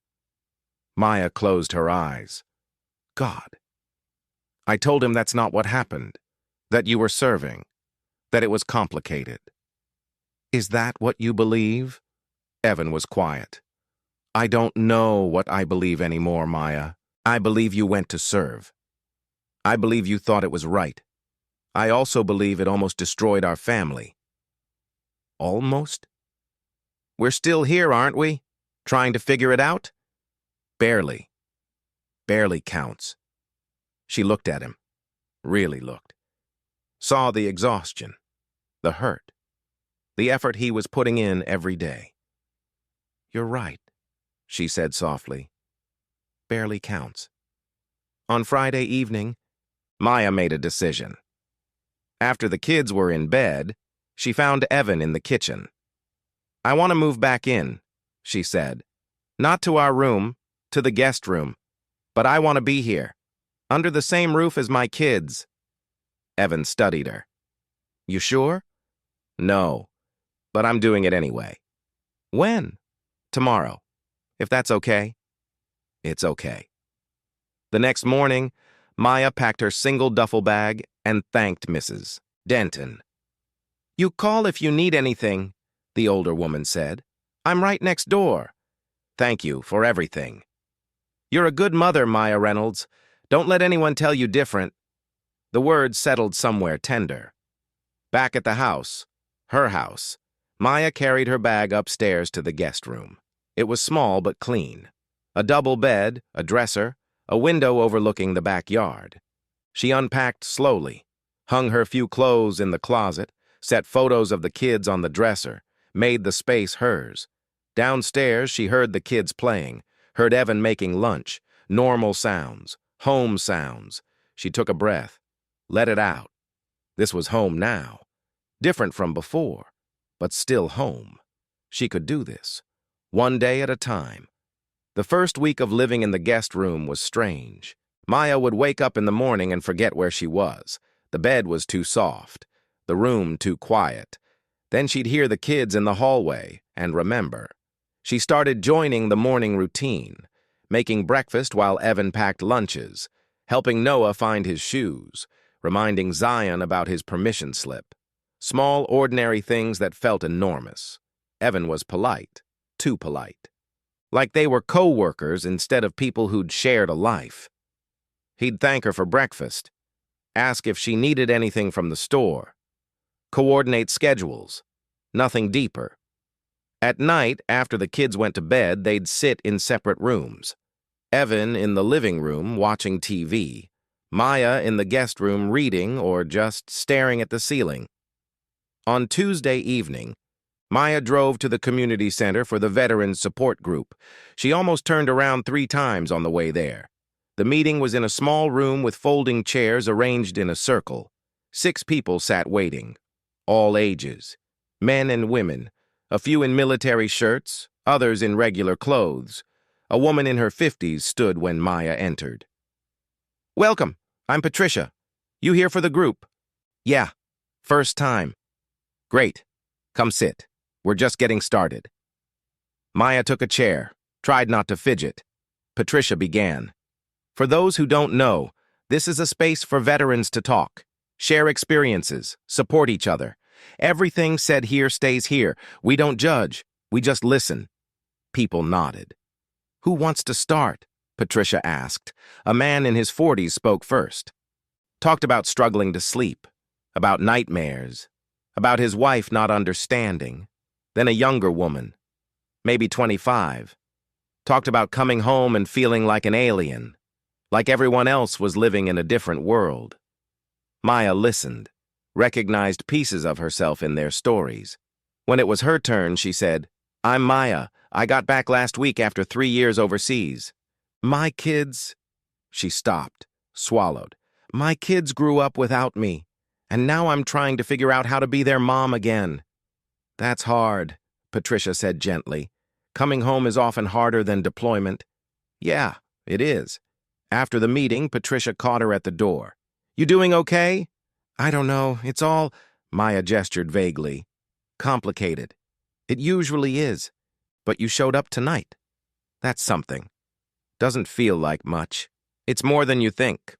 Maya closed her eyes. God. I told him that's not what happened, that you were serving, that it was complicated. Is that what you believe? Evan was quiet. I don't know what I believe anymore, Maya. I believe you went to serve. I believe you thought it was right. I also believe it almost destroyed our family. Almost? We're still here, aren't we? Trying to figure it out? Barely. Barely counts. She looked at him. Really looked. Saw the exhaustion. The hurt. The effort he was putting in every day. You're right, she said softly. Barely counts. On Friday evening, Maya made a decision. After the kids were in bed, she found Evan in the kitchen. I want to move back in, she said. Not to our room, to the guest room. But I want to be here, under the same roof as my kids. Evan studied her. You sure? No, but I'm doing it anyway. When? Tomorrow, if that's okay. It's okay. The next morning, Maya packed her single duffel bag and thanked Mrs. Denton. You call if you need anything, the older woman said. I'm right next door. Thank you for everything. You're a good mother, Maya Reynolds. Don't let anyone tell you different. The words settled somewhere tender. Back at the house, her house, Maya carried her bag upstairs to the guest room. It was small but clean. A double bed, a dresser, a window overlooking the backyard. She unpacked slowly, hung her few clothes in the closet, set photos of the kids on the dresser, made the space hers. Downstairs, she heard the kids playing, heard Evan making lunch, normal sounds, home sounds. She took a breath, let it out. This was home now, different from before, but still home. She could do this, one day at a time. The first week of living in the guest room was strange. Maya would wake up in the morning and forget where she was. The bed was too soft, the room too quiet. Then she'd hear the kids in the hallway and remember. She started joining the morning routine, making breakfast while Evan packed lunches, helping Noah find his shoes, reminding Zion about his permission slip. Small, ordinary things that felt enormous. Evan was polite, too polite. Like they were co-workers instead of people who'd shared a life. He'd thank her for breakfast, ask if she needed anything from the store, coordinate schedules, nothing deeper. At night, after the kids went to bed, they'd sit in separate rooms. Evan in the living room watching TV, Maya in the guest room reading or just staring at the ceiling. On Tuesday evening, Maya drove to the community center for the Veterans Support Group. She almost turned around 3 times on the way there. The meeting was in a small room with folding chairs arranged in a circle. 6 people sat waiting, all ages, men and women, a few in military shirts, others in regular clothes. A woman in her 50s stood when Maya entered. Welcome, I'm Patricia. You here for the group? Yeah, first time. Great, come sit. We're just getting started. Maya took a chair, tried not to fidget. Patricia began. For those who don't know, this is a space for veterans to talk, share experiences, support each other. Everything said here stays here. We don't judge, we just listen. People nodded. Who wants to start? Patricia asked. A man in his 40s spoke first. Talked about struggling to sleep, about nightmares, about his wife not understanding. Then a younger woman, maybe 25, talked about coming home and feeling like an alien, like everyone else was living in a different world. Maya listened, recognized pieces of herself in their stories. When it was her turn, she said, I'm Maya. I got back last week after 3 years overseas. My kids, she stopped, swallowed. My kids grew up without me, and now I'm trying to figure out how to be their mom again. That's hard, Patricia said gently. Coming home is often harder than deployment. Yeah, it is. After the meeting, Patricia caught her at the door. You doing okay? I don't know, it's all, Maya gestured vaguely. Complicated. It usually is. But you showed up tonight. That's something. Doesn't feel like much. It's more than you think.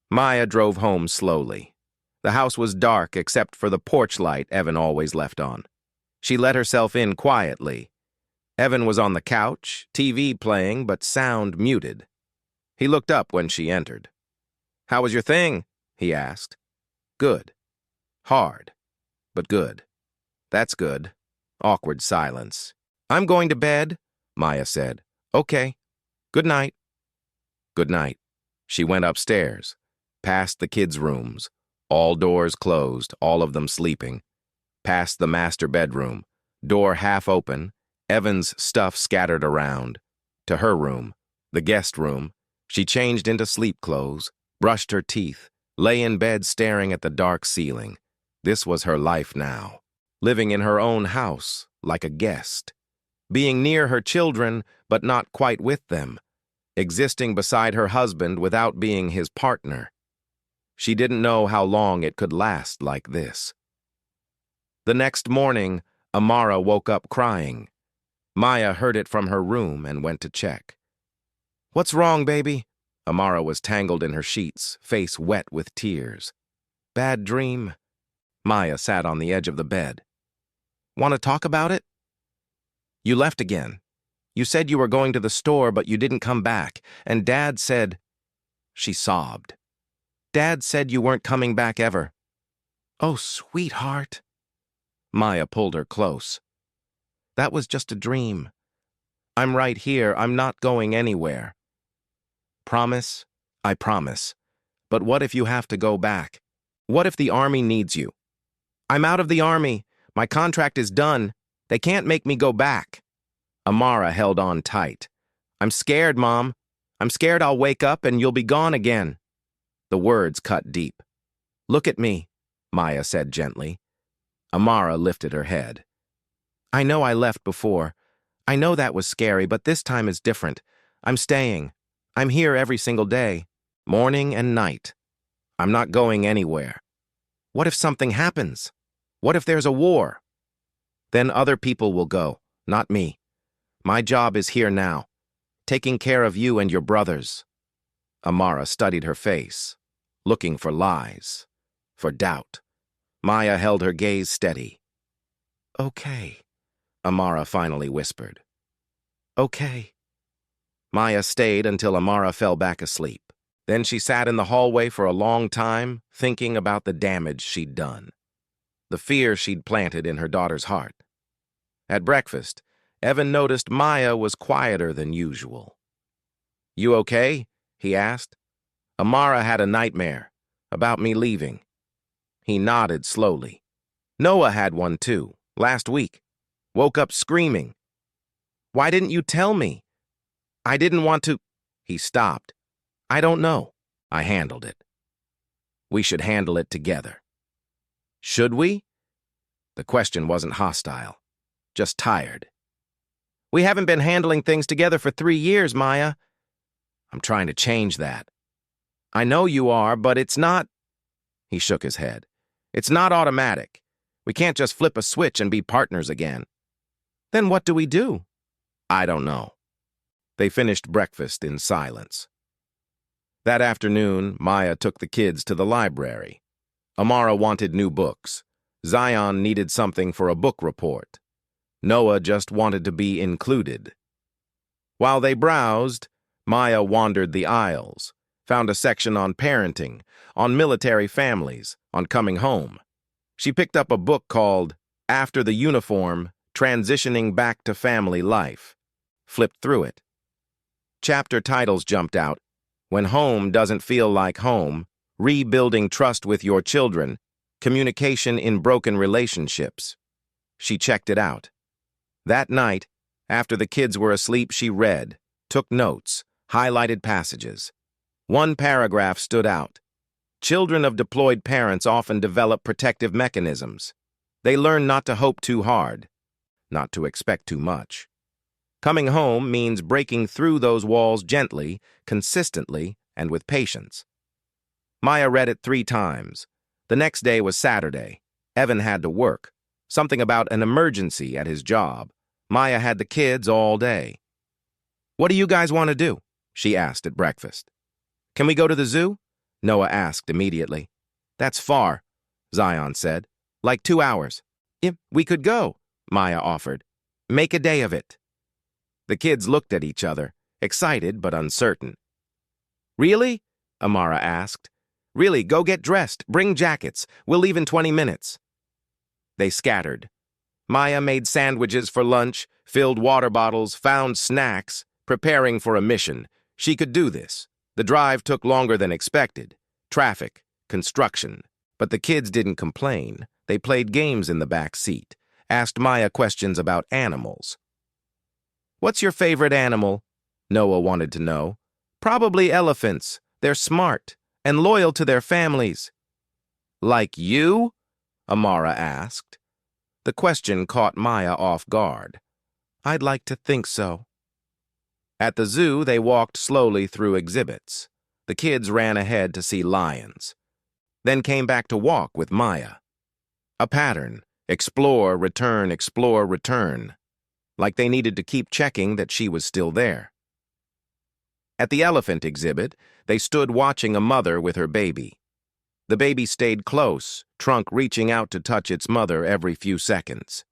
Maya drove home slowly. The house was dark except for the porch light Evan always left on. She let herself in quietly. Evan was on the couch, TV playing, but sound muted. He looked up when she entered. How was your thing? He asked. Good. Hard, but good. That's good. Awkward silence. I'm going to bed, Maya said. Okay. Good night. Good night. She went upstairs, past the kids' rooms, all doors closed, all of them sleeping, past the master bedroom, door half open, Evan's stuff scattered around, to her room, the guest room. She changed into sleep clothes, brushed her teeth, lay in bed staring at the dark ceiling. This was her life now, living in her own house, like a guest, being near her children, but not quite with them, existing beside her husband without being his partner. She didn't know how long it could last like this. The next morning, Amara woke up crying. Maya heard it from her room and went to check. What's wrong, baby? Amara was tangled in her sheets, face wet with tears. Bad dream? Maya sat on the edge of the bed. Want to talk about it? You left again. You said you were going to the store, but you didn't come back, and Dad said... She sobbed. Dad said you weren't coming back ever. Oh, sweetheart. Maya pulled her close. That was just a dream. I'm right here. I'm not going anywhere. Promise? I promise. But what if you have to go back? What if the army needs you? I'm out of the army. My contract is done. They can't make me go back. Amara held on tight. I'm scared, Mom. I'm scared I'll wake up and you'll be gone again. The words cut deep. Look at me, Maya said gently. Amara lifted her head. I know I left before. I know that was scary, but this time is different. I'm staying. I'm here every single day, morning and night. I'm not going anywhere. What if something happens? What if there's a war? Then other people will go, not me. My job is here now, taking care of you and your brothers. Amara studied her face, looking for lies, for doubt. Maya held her gaze steady. Okay, Amara finally whispered. Okay. Maya stayed until Amara fell back asleep. Then she sat in the hallway for a long time, thinking about the damage she'd done, the fear she'd planted in her daughter's heart. At breakfast, Evan noticed Maya was quieter than usual. You okay? He asked. Amara had a nightmare about me leaving. He nodded slowly. Noah had one too, last week. Woke up screaming. Why didn't you tell me? I didn't want to... He stopped. I don't know. I handled it. We should handle it together. Should we? The question wasn't hostile, just tired. We haven't been handling things together for 3 years, Maya. I'm trying to change that. I know you are, but it's not... He shook his head. It's not automatic. We can't just flip a switch and be partners again. Then what do we do? I don't know. They finished breakfast in silence. That afternoon, Maya took the kids to the library. Amara wanted new books. Zion needed something for a book report. Noah just wanted to be included. While they browsed, Maya wandered the aisles, found a section on parenting, on military families, on coming home. She picked up a book called After the Uniform, Transitioning Back to Family Life. Flipped through it. Chapter titles jumped out. When Home Doesn't Feel Like Home, Rebuilding Trust with Your Children, Communication in Broken Relationships. She checked it out. That night, after the kids were asleep, she read, took notes, highlighted passages. One paragraph stood out. Children of deployed parents often develop protective mechanisms. They learn not to hope too hard, not to expect too much. Coming home means breaking through those walls gently, consistently, and with patience. Maya read it 3 times. The next day was Saturday. Evan had to work. Something about an emergency at his job. Maya had the kids all day. "What do you guys want to do?" she asked at breakfast. "Can we go to the zoo?" Noah asked immediately. "That's far," Zion said. "Like 2 hours." "Yeah, we could go," Maya offered. "Make a day of it." The kids looked at each other, excited but uncertain. "Really?" Amara asked. "Really, go get dressed. Bring jackets. We'll leave in 20 minutes. They scattered. Maya made sandwiches for lunch, filled water bottles, found snacks, preparing for a mission. She could do this. The drive took longer than expected. Traffic, construction. But the kids didn't complain. They played games in the back seat, asked Maya questions about animals. "What's your favorite animal?" Noah wanted to know. "Probably elephants. They're smart and loyal to their families." "Like you?" Amara asked. The question caught Maya off guard. "I'd like to think so." At the zoo, they walked slowly through exhibits. The kids ran ahead to see lions, then came back to walk with Maya. A pattern: explore, return, like they needed to keep checking that she was still there. At the elephant exhibit, they stood watching a mother with her baby. The baby stayed close, trunk reaching out to touch its mother every few seconds.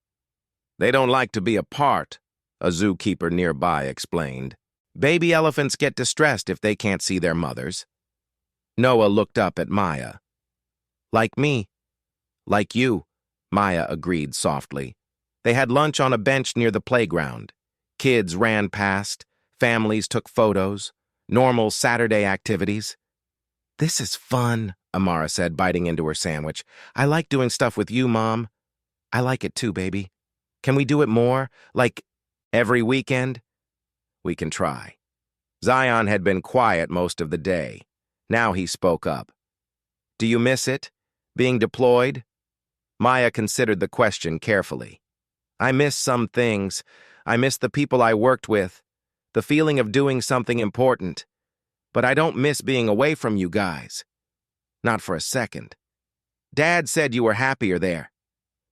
"They don't like to be apart," a zookeeper nearby explained. "Baby elephants get distressed if they can't see their mothers." Noah looked up at Maya. "Like me." "Like you," Maya agreed softly. They had lunch on a bench near the playground. Kids ran past, families took photos, normal Saturday activities. "This is fun," Amara said, biting into her sandwich. "I like doing stuff with you, Mom." "I like it too, baby. Can we do it more? Like every weekend?" "We can try." Zion had been quiet most of the day. Now he spoke up. "Do you miss it? Being deployed?" Maya considered the question carefully. "I miss some things. I miss the people I worked with, the feeling of doing something important. But I don't miss being away from you guys. Not for a second. Dad said you were happier there,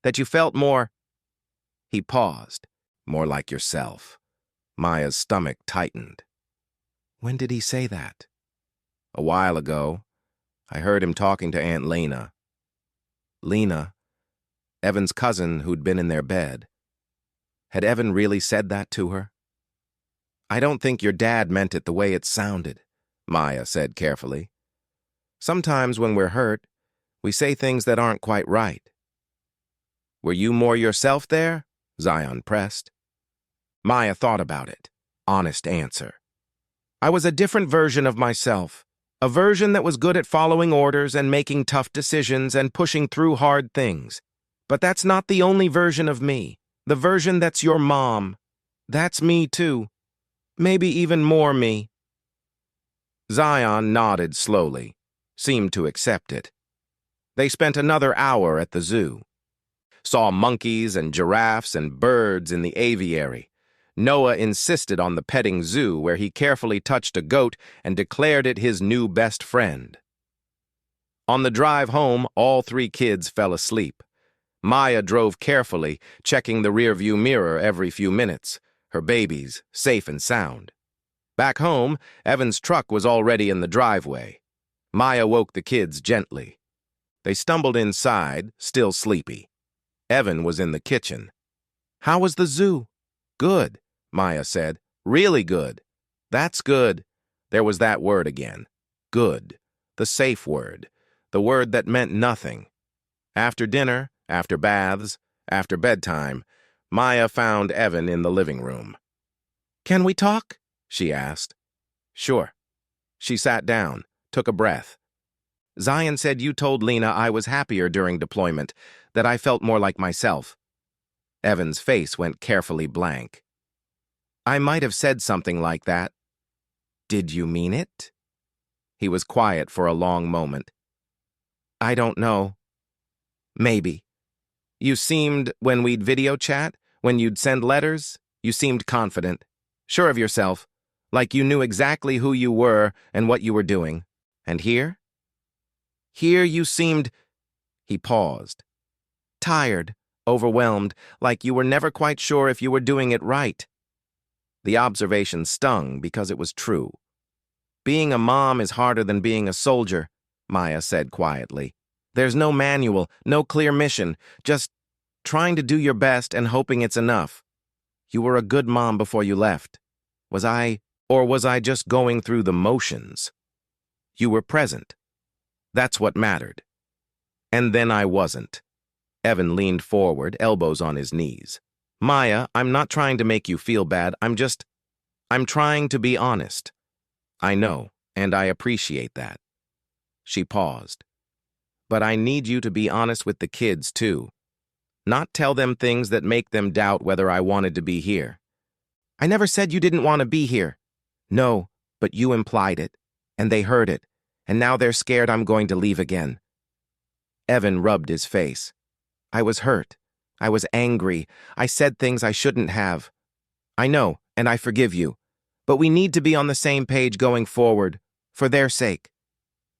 that you felt more—" He paused. "More like yourself." Maya's stomach tightened. "When did he say that?" "A while ago. I heard him talking to Aunt Lena." Lena, Evan's cousin who'd been in their bed. Had Evan really said that to her? "I don't think your dad meant it the way it sounded," Maya said carefully. "Sometimes when we're hurt, we say things that aren't quite right." "Were you more yourself there?" Zion pressed. Maya thought about it. Honest answer. "I was a different version of myself. A version that was good at following orders and making tough decisions and pushing through hard things. But that's not the only version of me. The version that's your mom. That's me too. Maybe even more me." Zion nodded slowly, seemed to accept it. They spent another hour at the zoo. Saw monkeys and giraffes and birds in the aviary. Noah insisted on the petting zoo where he carefully touched a goat and declared it his new best friend. On the drive home, all 3 kids fell asleep. Maya drove carefully, checking the rearview mirror every few minutes, her babies safe and sound. Back home, Evan's truck was already in the driveway. Maya woke the kids gently. They stumbled inside, still sleepy. Evan was in the kitchen. "How was the zoo?" "Good," Maya said. "Really good." "That's good." There was that word again. Good. The safe word. The word that meant nothing. After dinner, after baths, after bedtime, Maya found Evan in the living room. "Can we talk?" she asked. "Sure." She sat down, took a breath. "Zion said you told Lena I was happier during deployment, that I felt more like myself." Evan's face went carefully blank. I might have said something like that. Did you mean it? He was quiet for a long moment. I don't know. Maybe. You seemed, when we'd video chat, when you'd send letters, you seemed confident, sure of yourself, like you knew exactly who you were and what you were doing. And here? Here you seemed... He paused. Tired, overwhelmed, like you were never quite sure if you were doing it right. The observation stung because it was true. Being a mom is harder than being a soldier, Maya said quietly. There's no manual, no clear mission, just trying to do your best and hoping it's enough. You were a good mom before you left. Was I, or was I just going through the motions? You were present. That's what mattered. And then I wasn't. Evan leaned forward, elbows on his knees. Maya, I'm not trying to make you feel bad. I'm trying to be honest. I know, and I appreciate that. She paused. But I need you to be honest with the kids, too. Not tell them things that make them doubt whether I wanted to be here. I never said you didn't want to be here. No, but you implied it, and they heard it, and now they're scared I'm going to leave again. Evan rubbed his face. I was hurt. I was angry. I said things I shouldn't have. I know, and I forgive you. But we need to be on the same page going forward, for their sake.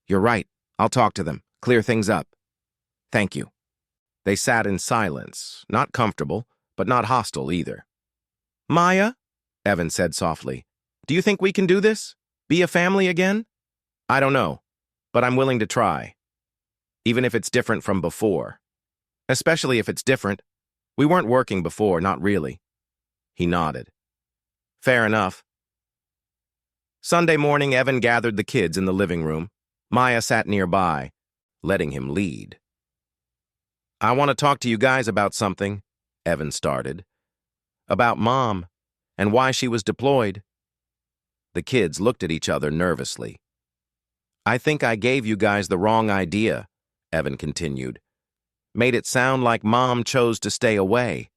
You're right. I'll talk to them, clear things up. Thank you. They sat in silence, not comfortable, but not hostile either. Maya, Evan said softly, do you think we can do this? Be a family again? I don't know, but I'm willing to try. Even if it's different from before. Especially if it's different. We weren't working before, not really. He nodded. Fair enough. Sunday morning, Evan gathered the kids in the living room. Maya sat nearby, letting him lead. I want to talk to you guys about something, Evan started. About Mom, and why she was deployed. The kids looked at each other nervously. I think I gave you guys the wrong idea, Evan continued. Made it sound like Mom chose to stay away.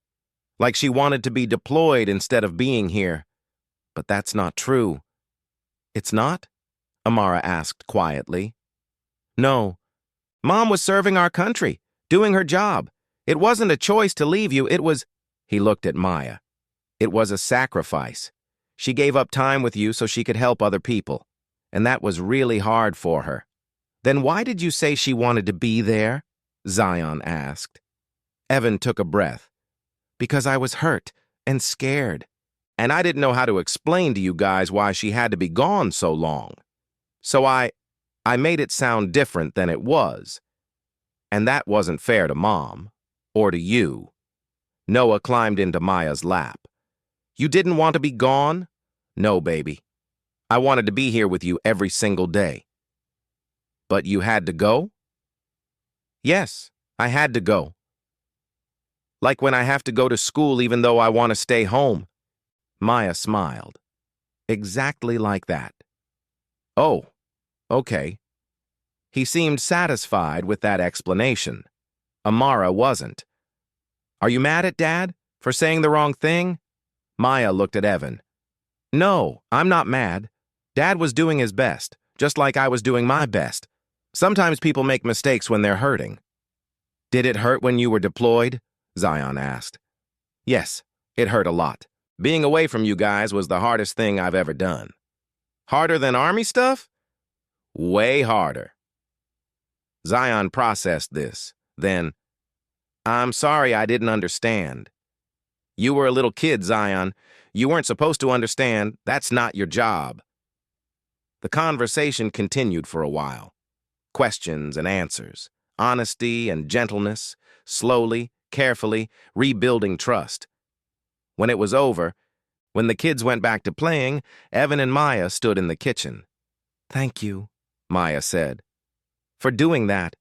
Like she wanted to be deployed instead of being here. But that's not true. It's not? Amara asked quietly. No. Mom was serving our country, doing her job. It wasn't a choice to leave you, it was... He looked at Maya. It was a sacrifice. She gave up time with you so she could help other people. And that was really hard for her. Then why did you say she wanted to be there? Zion asked. Evan took a breath. Because I was hurt and scared. And I didn't know how to explain to you guys why she had to be gone so long. So I made it sound different than it was. And that wasn't fair to Mom. Or to you. Noah climbed into Maya's lap. You didn't want to be gone? No, baby. I wanted to be here with you every single day. But you had to go? Yes, I had to go. Like when I have to go to school even though I want to stay home. Maya smiled. Exactly like that. Oh, okay. He seemed satisfied with that explanation. Amara wasn't. Are you mad at Dad for saying the wrong thing? Maya looked at Evan. No, I'm not mad. Dad was doing his best, just like I was doing my best. Sometimes people make mistakes when they're hurting. Did it hurt when you were deployed? Zion asked. Yes, it hurt a lot. Being away from you guys was the hardest thing I've ever done. Harder than Army stuff? Way harder. Zion processed this. Then, I'm sorry I didn't understand. You were a little kid, Zion. You weren't supposed to understand. That's not your job. The conversation continued for a while. Questions and answers, honesty and gentleness, slowly, carefully, rebuilding trust. When it was over, when the kids went back to playing, Evan and Maya stood in the kitchen. Thank you, Maya said. For doing that.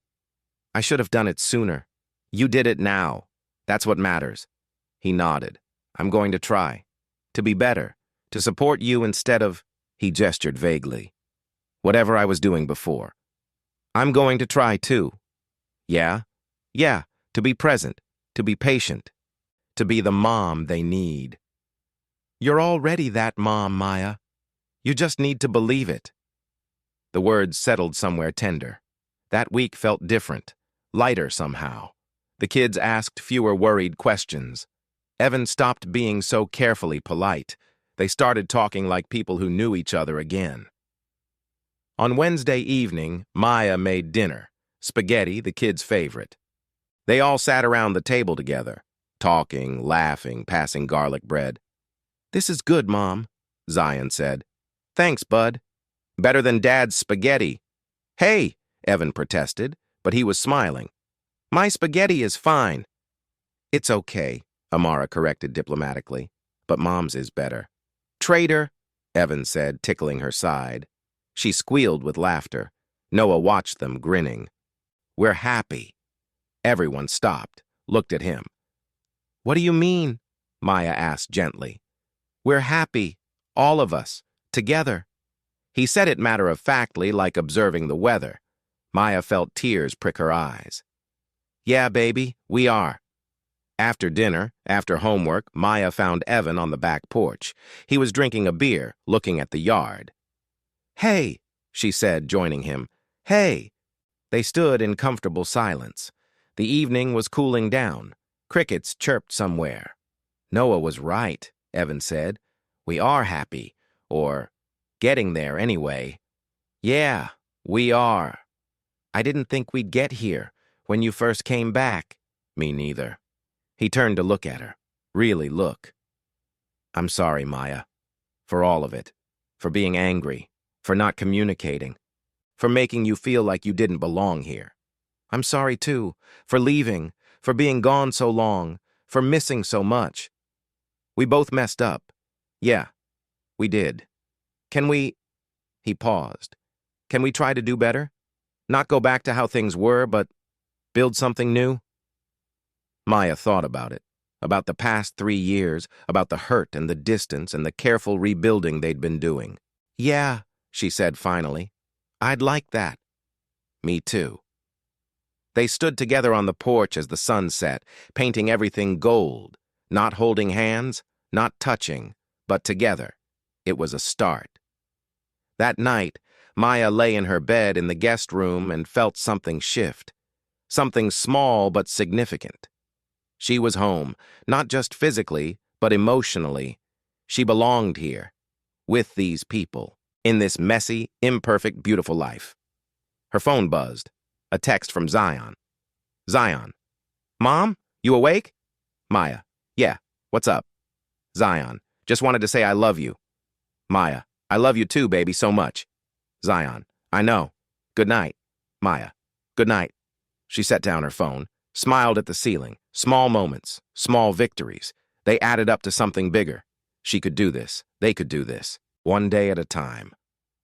I should have done it sooner. You did it now. That's what matters. He nodded. I'm going to try. To be better. To support you instead of... He gestured vaguely. Whatever I was doing before. I'm going to try too. Yeah? Yeah, to be present. To be patient. To be the mom they need. You're already that mom, Maya. You just need to believe it. The words settled somewhere tender. That week felt different, lighter somehow. The kids asked fewer worried questions. Evan stopped being so carefully polite. They started talking like people who knew each other again. On Wednesday evening, Maya made dinner, spaghetti, the kids' favorite. They all sat around the table together, talking, laughing, passing garlic bread. "This is good, Mom," Zion said. "Thanks, Bud. Better than Dad's spaghetti." "Hey," Evan protested, but he was smiling. "My spaghetti is fine." "It's okay," Amara corrected diplomatically, "but Mom's is better." "Traitor," Evan said, tickling her side. She squealed with laughter. Noah watched them, grinning. "We're happy." Everyone stopped, looked at him. "What do you mean?" Maya asked gently. "We're happy, all of us, together." He said it matter-of-factly, like observing the weather. Maya felt tears prick her eyes. "Yeah, baby, we are." After dinner, after homework, Maya found Evan on the back porch. He was drinking a beer, looking at the yard. "Hey," she said, joining him. "Hey." They stood in comfortable silence. The evening was cooling down. Crickets chirped somewhere. "Noah was right," Evan said. "We are happy, or getting there anyway." "Yeah, we are. I didn't think we'd get here when you first came back." "Me neither." He turned to look at her. Really look. "I'm sorry, Maya. For all of it. For being angry. For not communicating. For making you feel like you didn't belong here. I'm sorry, too. For leaving. For being gone so long. For missing so much. We both messed up. Yeah, we did. Can we—" He paused. "Can we try to do better? Not go back to how things were, but build something new?" Maya thought about it. About the past 3 years, about the hurt and the distance and the careful rebuilding they'd been doing. "Yeah," she said finally. "I'd like that." "Me too." They stood together on the porch as the sun set, painting everything gold, not holding hands, not touching, but together. It was a start. That night, Maya lay in her bed in the guest room and felt something shift. Something small but significant. She was home, not just physically, but emotionally. She belonged here, with these people, in this messy, imperfect, beautiful life. Her phone buzzed. A text from Zion. Zion. "Mom, you awake?" Maya. "Yeah, what's up?" Zion. "Just wanted to say I love you." Maya. "I love you too, baby, so much." Zion. "I know. Good night." Maya. "Good night." She set down her phone, smiled at the ceiling. Small moments, small victories. They added up to something bigger. She could do this. They could do this. One day at a time.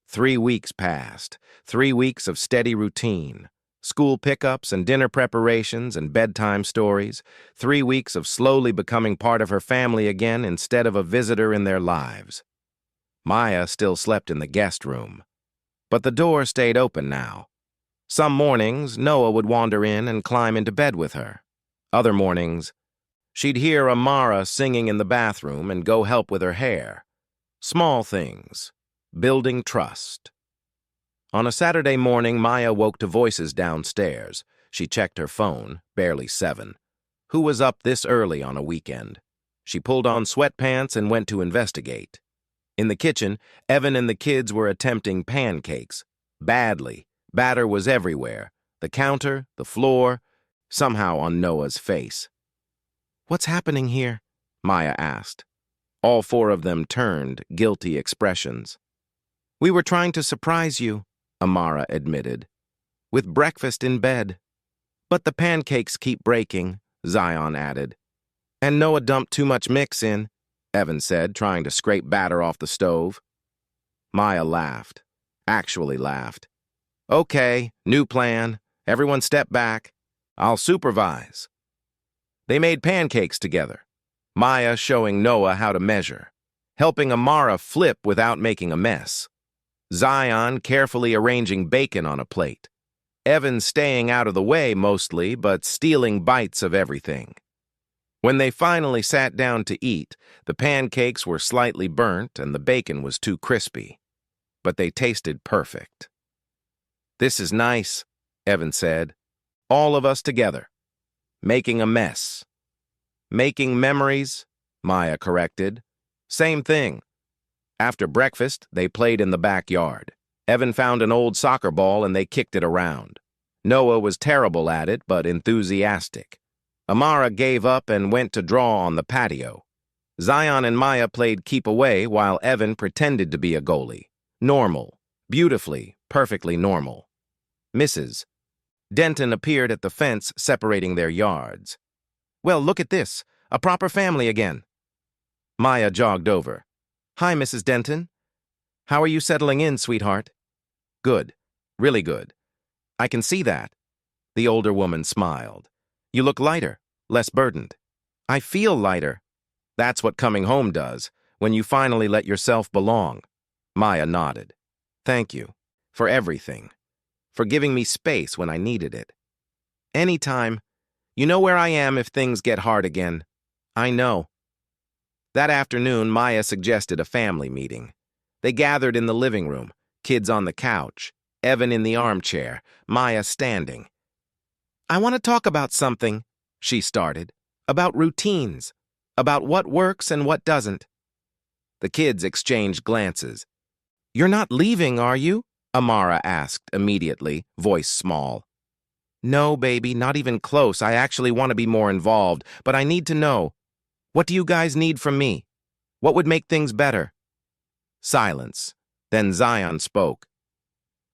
3 weeks passed. 3 weeks of steady routine. School pickups and dinner preparations and bedtime stories. 3 weeks of slowly becoming part of her family again instead of a visitor in their lives. Maya still slept in the guest room. But the door stayed open now. Some mornings, Noah would wander in and climb into bed with her. Other mornings, she'd hear Amara singing in the bathroom and go help with her hair. Small things. Building trust. On a Saturday morning, Maya woke to voices downstairs. She checked her phone, barely 7. Who was up this early on a weekend? She pulled on sweatpants and went to investigate. In the kitchen, Evan and the kids were attempting pancakes. Badly. Batter was everywhere. The counter, the floor, somehow on Noah's face. "What's happening here?" Maya asked. All 4 of them turned, guilty expressions. "We were trying to surprise you," Amara admitted. "With breakfast in bed." "But the pancakes keep breaking," Zion added. "And Noah dumped too much mix in," Evan said, trying to scrape batter off the stove. Maya laughed. Actually laughed. "Okay, new plan. Everyone step back. I'll supervise." They made pancakes together. Maya showing Noah how to measure. Helping Amara flip without making a mess. Zion carefully arranging bacon on a plate. Evan staying out of the way mostly, but stealing bites of everything. When they finally sat down to eat, the pancakes were slightly burnt and the bacon was too crispy. But they tasted perfect. "This is nice," Evan said. "All of us together. Making a mess." "Making memories," Maya corrected. "Same thing." After breakfast, they played in the backyard. Evan found an old soccer ball and they kicked it around. Noah was terrible at it, but enthusiastic. Amara gave up and went to draw on the patio. Zion and Maya played keep away while Evan pretended to be a goalie. Normal. Beautifully, perfectly normal. Mrs. Denton appeared at the fence separating their yards. "Well, look at this. A proper family again." Maya jogged over. "Hi, Mrs. Denton. How are you settling in, sweetheart?" "Good. Really good." "I can see that." The older woman smiled. "You look lighter, less burdened." "I feel lighter." "That's what coming home does, when you finally let yourself belong." Maya nodded. "Thank you. For everything. For giving me space when I needed it." "Anytime. You know where I am if things get hard again." "I know." That afternoon, Maya suggested a family meeting. They gathered in the living room, kids on the couch, Evan in the armchair, Maya standing. "I want to talk about something," she started. "About routines. About what works and what doesn't." The kids exchanged glances. "You're not leaving, are you?" Amara asked immediately, voice small. "No, baby, not even close. I actually want to be more involved, but I need to know. What do you guys need from me? What would make things better?" Silence. Then Zion spoke.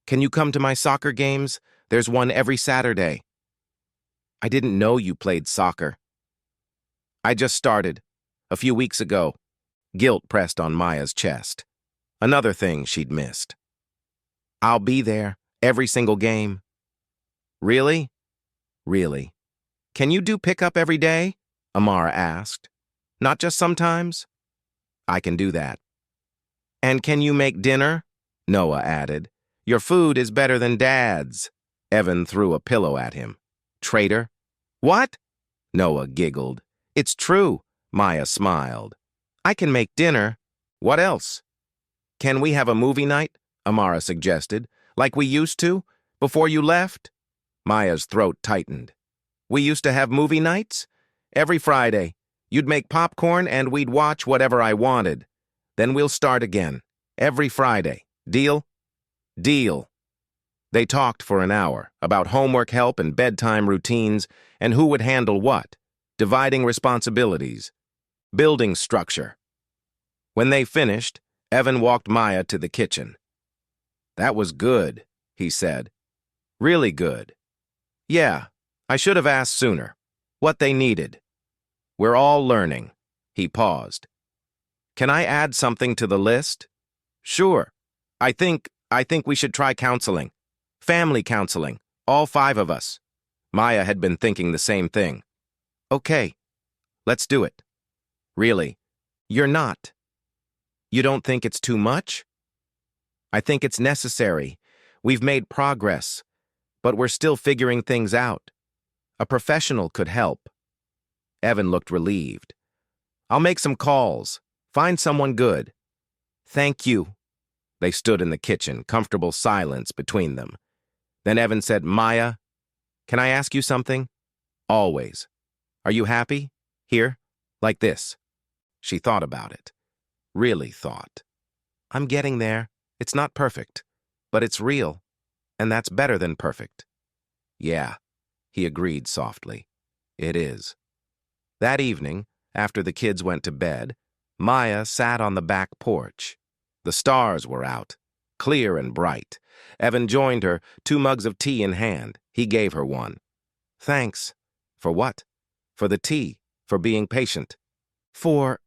"Can you come to my soccer games? There's one every Saturday." "I didn't know you played soccer." "I just started. A few weeks ago." Guilt pressed on Maya's chest. Another thing she'd missed. "I'll be there, every single game." "Really?" "Really." "Can you do pickup every day?" Amara asked. "Not just sometimes?" "I can do that." "And can you make dinner?" Noah added. "Your food is better than Dad's." Evan threw a pillow at him. "Traitor." "What?" Noah giggled. "It's true," Maya smiled. "I can make dinner." "What else?" "Can we have a movie night?" Amara suggested. "Like we used to, before you left?" Maya's throat tightened. "We used to have movie nights? Every Friday. You'd make popcorn and we'd watch whatever I wanted. Then we'll start again. Every Friday. Deal?" "Deal." They talked for an hour about homework help and bedtime routines and who would handle what, dividing responsibilities, building structure. When they finished, Evan walked Maya to the kitchen. "That was good," he said. "Really good." "Yeah, I should have asked sooner. What they needed." "We're all learning." He paused. "Can I add something to the list?" "Sure. I think we should try counseling. Family counseling, all 5 of us." Maya had been thinking the same thing. "Okay, let's do it." "Really? You're not. You don't think it's too much?" "I think it's necessary. We've made progress, but we're still figuring things out. A professional could help." Evan looked relieved. "I'll make some calls. Find someone good." "Thank you." They stood in the kitchen, comfortable silence between them. Then Evan said, "Maya, can I ask you something?" "Always." "Are you happy? Here? Like this?" She thought about it. Really thought. "I'm getting there. It's not perfect, but it's real, and that's better than perfect." "Yeah," he agreed softly. "It is." That evening, after the kids went to bed, Maya sat on the back porch. The stars were out, clear and bright. Evan joined her, 2 mugs of tea in hand. He gave her one. "Thanks." "For what?" "For the tea, for being patient." "For—"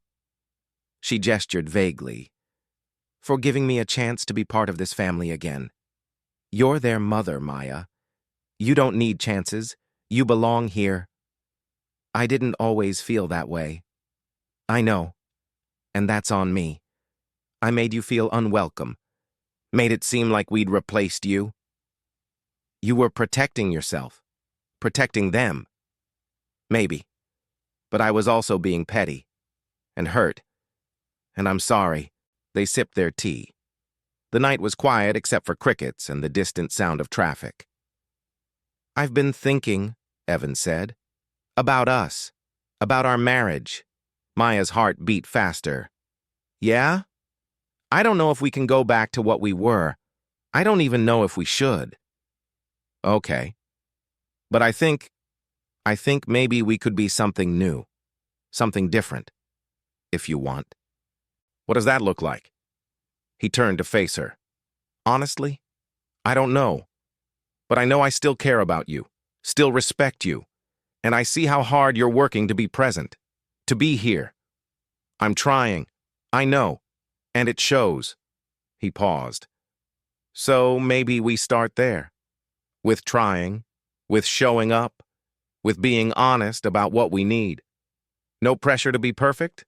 She gestured vaguely. "For giving me a chance to be part of this family again. You're their mother, Maya. You don't need chances. You belong here." "I didn't always feel that way." "I know. And that's on me. I made you feel unwelcome. Made it seem like we'd replaced you." "You were protecting yourself. Protecting them." "Maybe. But I was also being petty and hurt. And I'm sorry. They sipped their tea. The night was quiet except for crickets and the distant sound of traffic. I've been thinking, Evan said, about us, about our marriage. Maya's heart beat faster. Yeah? I don't know if we can go back to what we were. I don't even know if we should. Okay. But I think maybe we could be something new, something different, if you want. What does that look like? He turned to face her. Honestly, I don't know. But I know I still care about you, still respect you, and I see how hard you're working to be present, to be here. I'm trying, I know, and it shows. He paused. So maybe we start there, with trying, with showing up, with being honest about what we need. No pressure to be perfect?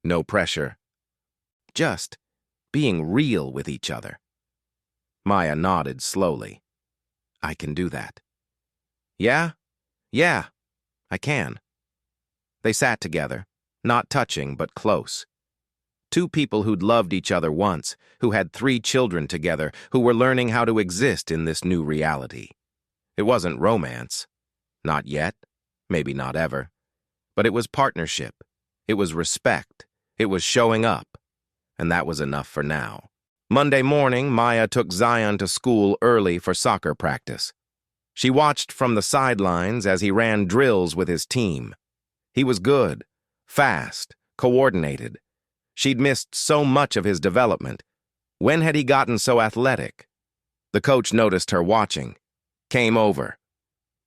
No pressure. Just being real with each other. Maya nodded slowly. I can do that. Yeah, I can. They sat together, not touching but close. Two people who'd loved each other once, who had 3 children together, who were learning how to exist in this new reality. It wasn't romance. Not yet. Maybe not ever. But it was partnership. It was respect. It was showing up. And that was enough for now. Monday morning, Maya took Zion to school early for soccer practice. She watched from the sidelines as he ran drills with his team. He was good, fast, coordinated. She'd missed so much of his development. When had he gotten so athletic? The coach noticed her watching. Came over.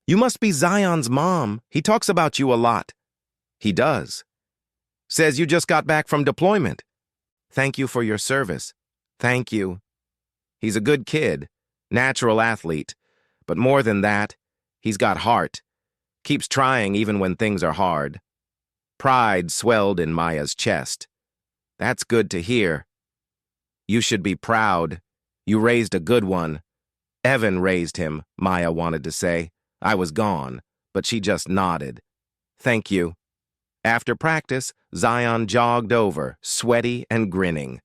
You must be Zion's mom. He talks about you a lot. He does. Says you just got back from deployment. Thank you for your service. Thank you. He's a good kid, natural athlete, but more than that, he's got heart. Keeps trying even when things are hard. Pride swelled in Maya's chest. That's good to hear. You should be proud. You raised a good one. Evan raised him, Maya wanted to say. I was gone, but she just nodded. Thank you. After practice, Zion jogged over, sweaty and grinning.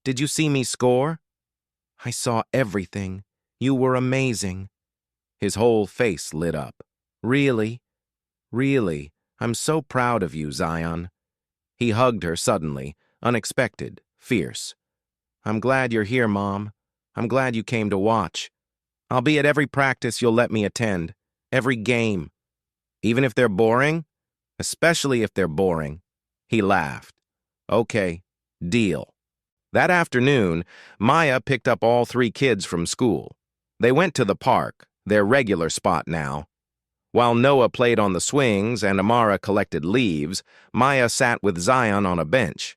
Did you see me score? I saw everything. You were amazing. His whole face lit up. Really? Really? I'm so proud of you, Zion. He hugged her suddenly, unexpected, fierce. I'm glad you're here, Mom. I'm glad you came to watch. I'll be at every practice you'll let me attend, every game. Even if they're boring? Especially if they're boring. He laughed. Okay, deal. That afternoon, Maya picked up all 3 kids from school. They went to the park, their regular spot now. While Noah played on the swings and Amara collected leaves, Maya sat with Zion on a bench.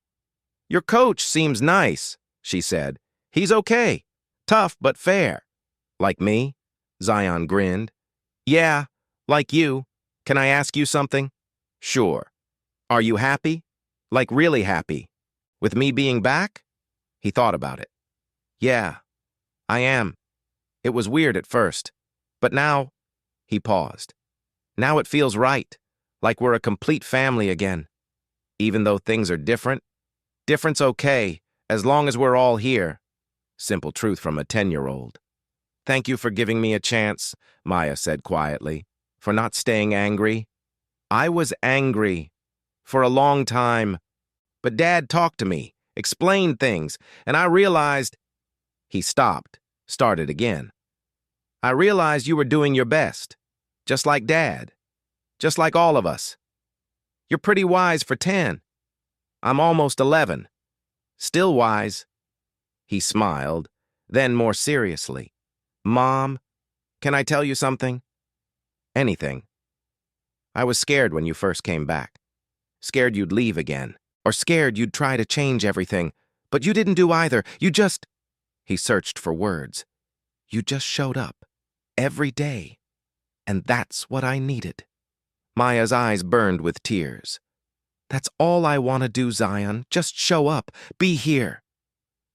Your coach seems nice, she said. He's okay. Tough but fair. Like me? Zion grinned. Yeah, like you. Can I ask you something? Sure. Are you happy? Like really happy? With me being back? He thought about it. Yeah, I am. It was weird at first. But now, he paused. Now it feels right, like we're a complete family again. Even though things are different, different's okay, as long as we're all here. Simple truth from a 10-year-old. Thank you for giving me a chance, Maya said quietly, for not staying angry. I was angry for a long time, but Dad talked to me, explained things, and I realized... He stopped, started again. I realized you were doing your best, just like Dad, just like all of us. You're pretty wise for 10. I'm almost 11. Still wise. He smiled, then more seriously. Mom, can I tell you something? Anything. I was scared when you first came back. Scared you'd leave again, or scared you'd try to change everything. But you didn't do either. You just... He searched for words. You just showed up. Every day. And that's what I needed. Maya's eyes burned with tears. That's all I want to do, Zion. Just show up. Be here.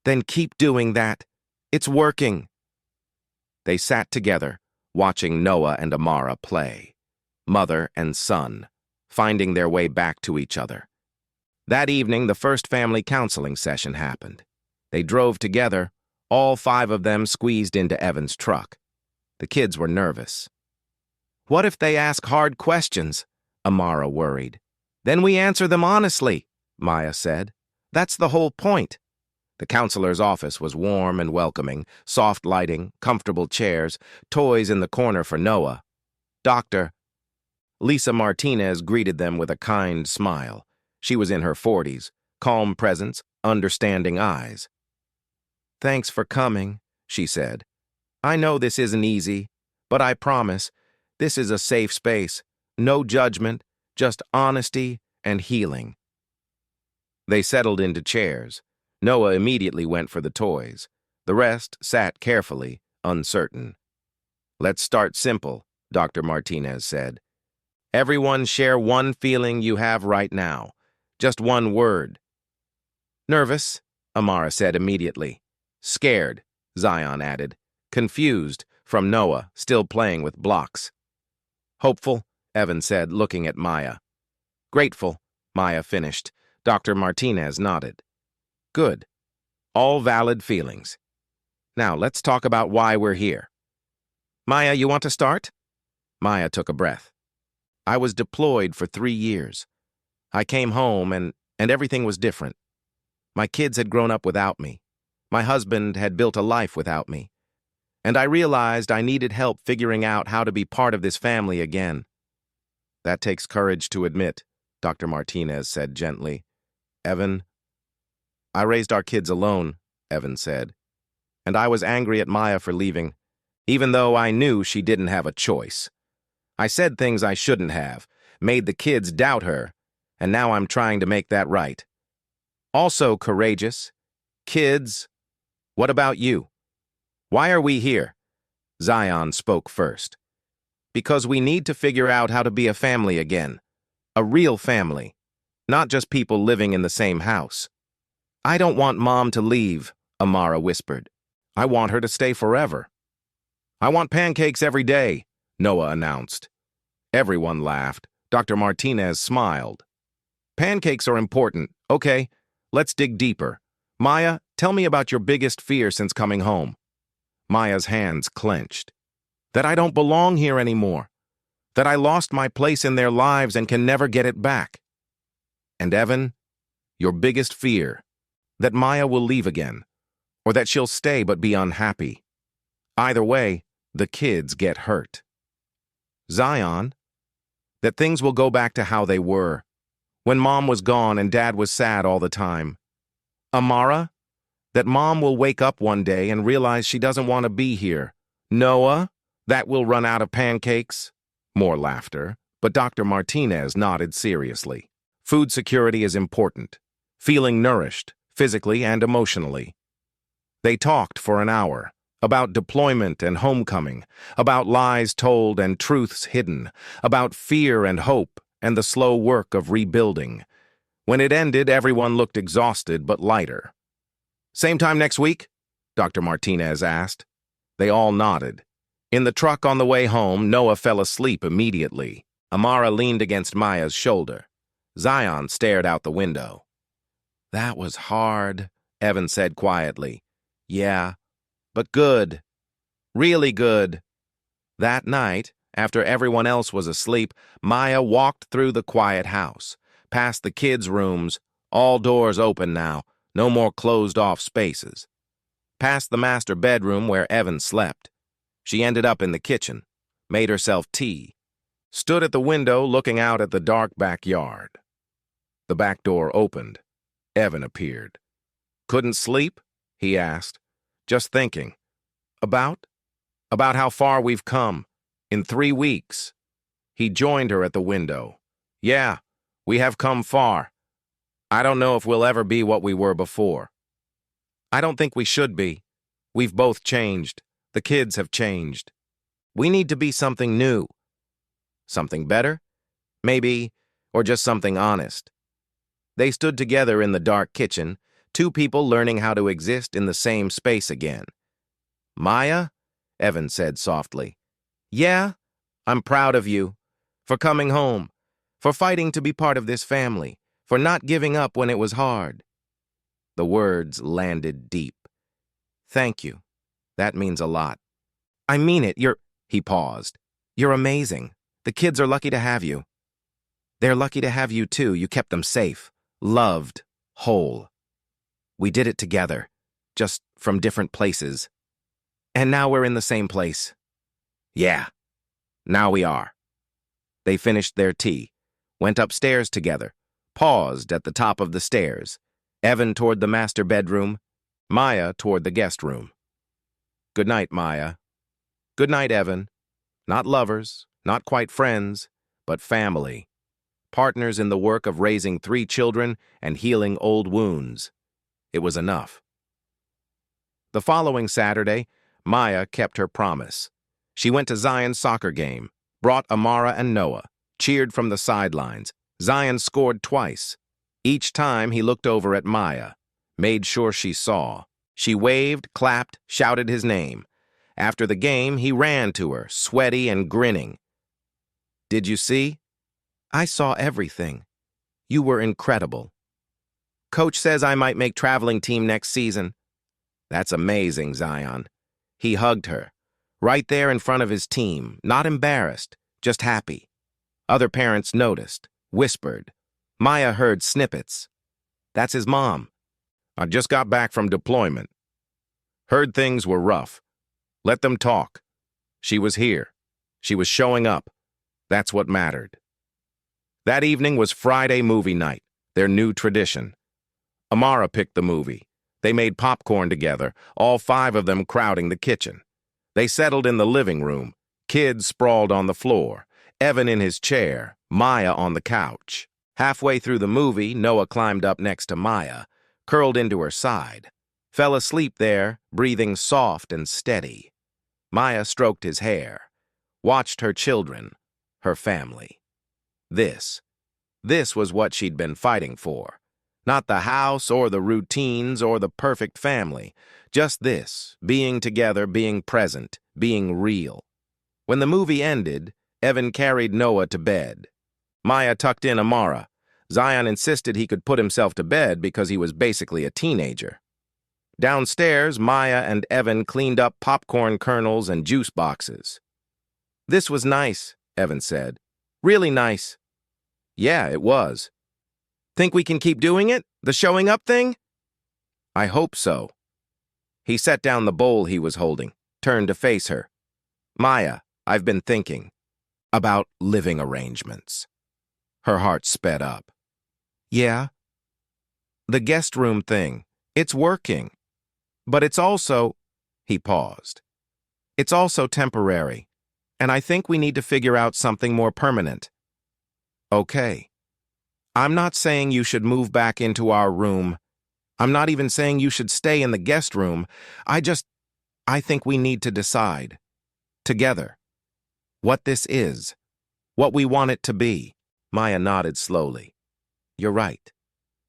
Then keep doing that. It's working. They sat together, watching Noah and Amara play. Mother and son, finding their way back to each other. That evening, the first family counseling session happened. They drove together, all 5 of them squeezed into Evan's truck. The kids were nervous. "What if they ask hard questions?" Amara worried. "Then we answer them honestly," Maya said. "That's the whole point." The counselor's office was warm and welcoming, soft lighting, comfortable chairs, toys in the corner for Noah. Dr. Lisa Martinez greeted them with a kind smile. She was in her 40s, calm presence, understanding eyes. "Thanks for coming," she said. "I know this isn't easy, but I promise, this is a safe space. No judgment, just honesty and healing." They settled into chairs. Noah immediately went for the toys. The rest sat carefully, uncertain. "Let's start simple," Dr. Martinez said. "Everyone share one feeling you have right now. Just one word." "Nervous," Amara said immediately. "Scared," Zion added. "Confused," from Noah, still playing with blocks. "Hopeful," Evan said, looking at Maya. "Grateful," Maya finished. Dr. Martinez nodded. "Good. All valid feelings. Now, let's talk about why we're here. Maya, you want to start?" Maya took a breath. "I was deployed for 3 years. I came home and everything was different. My kids had grown up without me. My husband had built a life without me. And I realized I needed help figuring out how to be part of this family again." "That takes courage to admit," Dr. Martinez said gently. "Evan?" "I raised our kids alone," Evan said. "And I was angry at Maya for leaving, even though I knew she didn't have a choice. I said things I shouldn't have, made the kids doubt her, and now I'm trying to make that right. Also courageous. Kids, what about you? Why are we here?" Zion spoke first. "Because we need to figure out how to be a family again. A real family. Not just people living in the same house." "I don't want Mom to leave," Amara whispered. "I want her to stay forever." "I want pancakes every day," Noah announced. Everyone laughed. Dr. Martinez smiled. "Pancakes are important. Okay, let's dig deeper. Maya, tell me about your biggest fear since coming home." Maya's hands clenched. "That I don't belong here anymore. That I lost my place in their lives and can never get it back." "And Evan, your biggest fear? That Maya will leave again, or that she'll stay but be unhappy. Either way, the kids get hurt." "Zion, that things will go back to how they were, when Mom was gone and Dad was sad all the time. Amara, that Mom will wake up one day and realize she doesn't want to be here. Noah, that we'll run out of pancakes." More laughter, but Dr. Martinez nodded seriously. "Food security is important. Feeling nourished, physically and emotionally." They talked for an hour, about deployment and homecoming, about lies told and truths hidden, about fear and hope and the slow work of rebuilding. When it ended, everyone looked exhausted but lighter. "Same time next week?" Dr. Martinez asked. They all nodded. In the truck on the way home, Noah fell asleep immediately. Amara leaned against Maya's shoulder. Zion stared out the window. "That was hard," Evan said quietly. "Yeah, but good. Really good." That night, after everyone else was asleep, Maya walked through the quiet house, past the kids' rooms, all doors open now, no more closed-off spaces. Past the master bedroom where Evan slept. She ended up in the kitchen, made herself tea, stood at the window looking out at the dark backyard. The back door opened. Evan appeared. "Couldn't sleep?" he asked. "Just thinking." About how far we've come. In 3 weeks." He joined her at the window. "Yeah, we have come far. I don't know if we'll ever be what we were before." "I don't think we should be. We've both changed. The kids have changed. We need to be something new. Something better? Maybe, or just something honest." They stood together in the dark kitchen, 2 people learning how to exist in the same space again. "Maya," Evan said softly. "Yeah, I'm proud of you. For coming home. for fighting to be part of this family, for not giving up when it was hard. The words landed deep. Thank you. That means a lot. I mean it, he paused. You're amazing. The kids are lucky to have you. They're lucky to have you too. You kept them safe, loved, whole. We did it together, just from different places. And now we're in the same place. Yeah, now we are. They finished their tea, went upstairs together, paused at the top of the stairs. Evan toward the master bedroom, Maya toward the guest room. Good night, Maya. Good night, Evan. Not lovers, not quite friends, but family. Partners in the work of raising 3 children and healing old wounds. It was enough. The following Saturday, Maya kept her promise. She went to Zion's soccer game, brought Amara and Noah, cheered from the sidelines. Zion scored twice. Each time he looked over at Maya, made sure she saw. She waved, clapped, shouted his name. After the game, he ran to her, sweaty and grinning. Did you see? I saw everything. You were incredible. Coach says I might make traveling team next season. That's amazing, Zion. He hugged her, right there in front of his team, not embarrassed, just happy. Other parents noticed, whispered. Maya heard snippets. That's his mom. I just got back from deployment. Heard things were rough. Let them talk. She was here. She was showing up. That's what mattered. That evening was Friday movie night, their new tradition. Amara picked the movie. They made popcorn together, all 5 of them crowding the kitchen. They settled in the living room, kids sprawled on the floor, Evan in his chair, Maya on the couch. Halfway through the movie, Noah climbed up next to Maya, curled into her side, fell asleep there, breathing soft and steady. Maya stroked his hair, watched her children, her family. This was what she'd been fighting for. Not the house or the routines or the perfect family. Just this, being together, being present, being real. When the movie ended, Evan carried Noah to bed. Maya tucked in Amara. Zion insisted he could put himself to bed because he was basically a teenager. Downstairs, Maya and Evan cleaned up popcorn kernels and juice boxes. This was nice, Evan said. Really nice. Yeah, it was. Think we can keep doing it? The showing up thing? I hope so. He set down the bowl he was holding, turned to face her. Maya, I've been thinking about living arrangements. Her heart sped up. Yeah? The guest room thing. It's working. But it's also, he paused. It's also temporary. And I think we need to figure out something more permanent. Okay. I'm not saying you should move back into our room. I'm not even saying you should stay in the guest room. I think we need to decide, together, what this is, what we want it to be. Maya nodded slowly. You're right.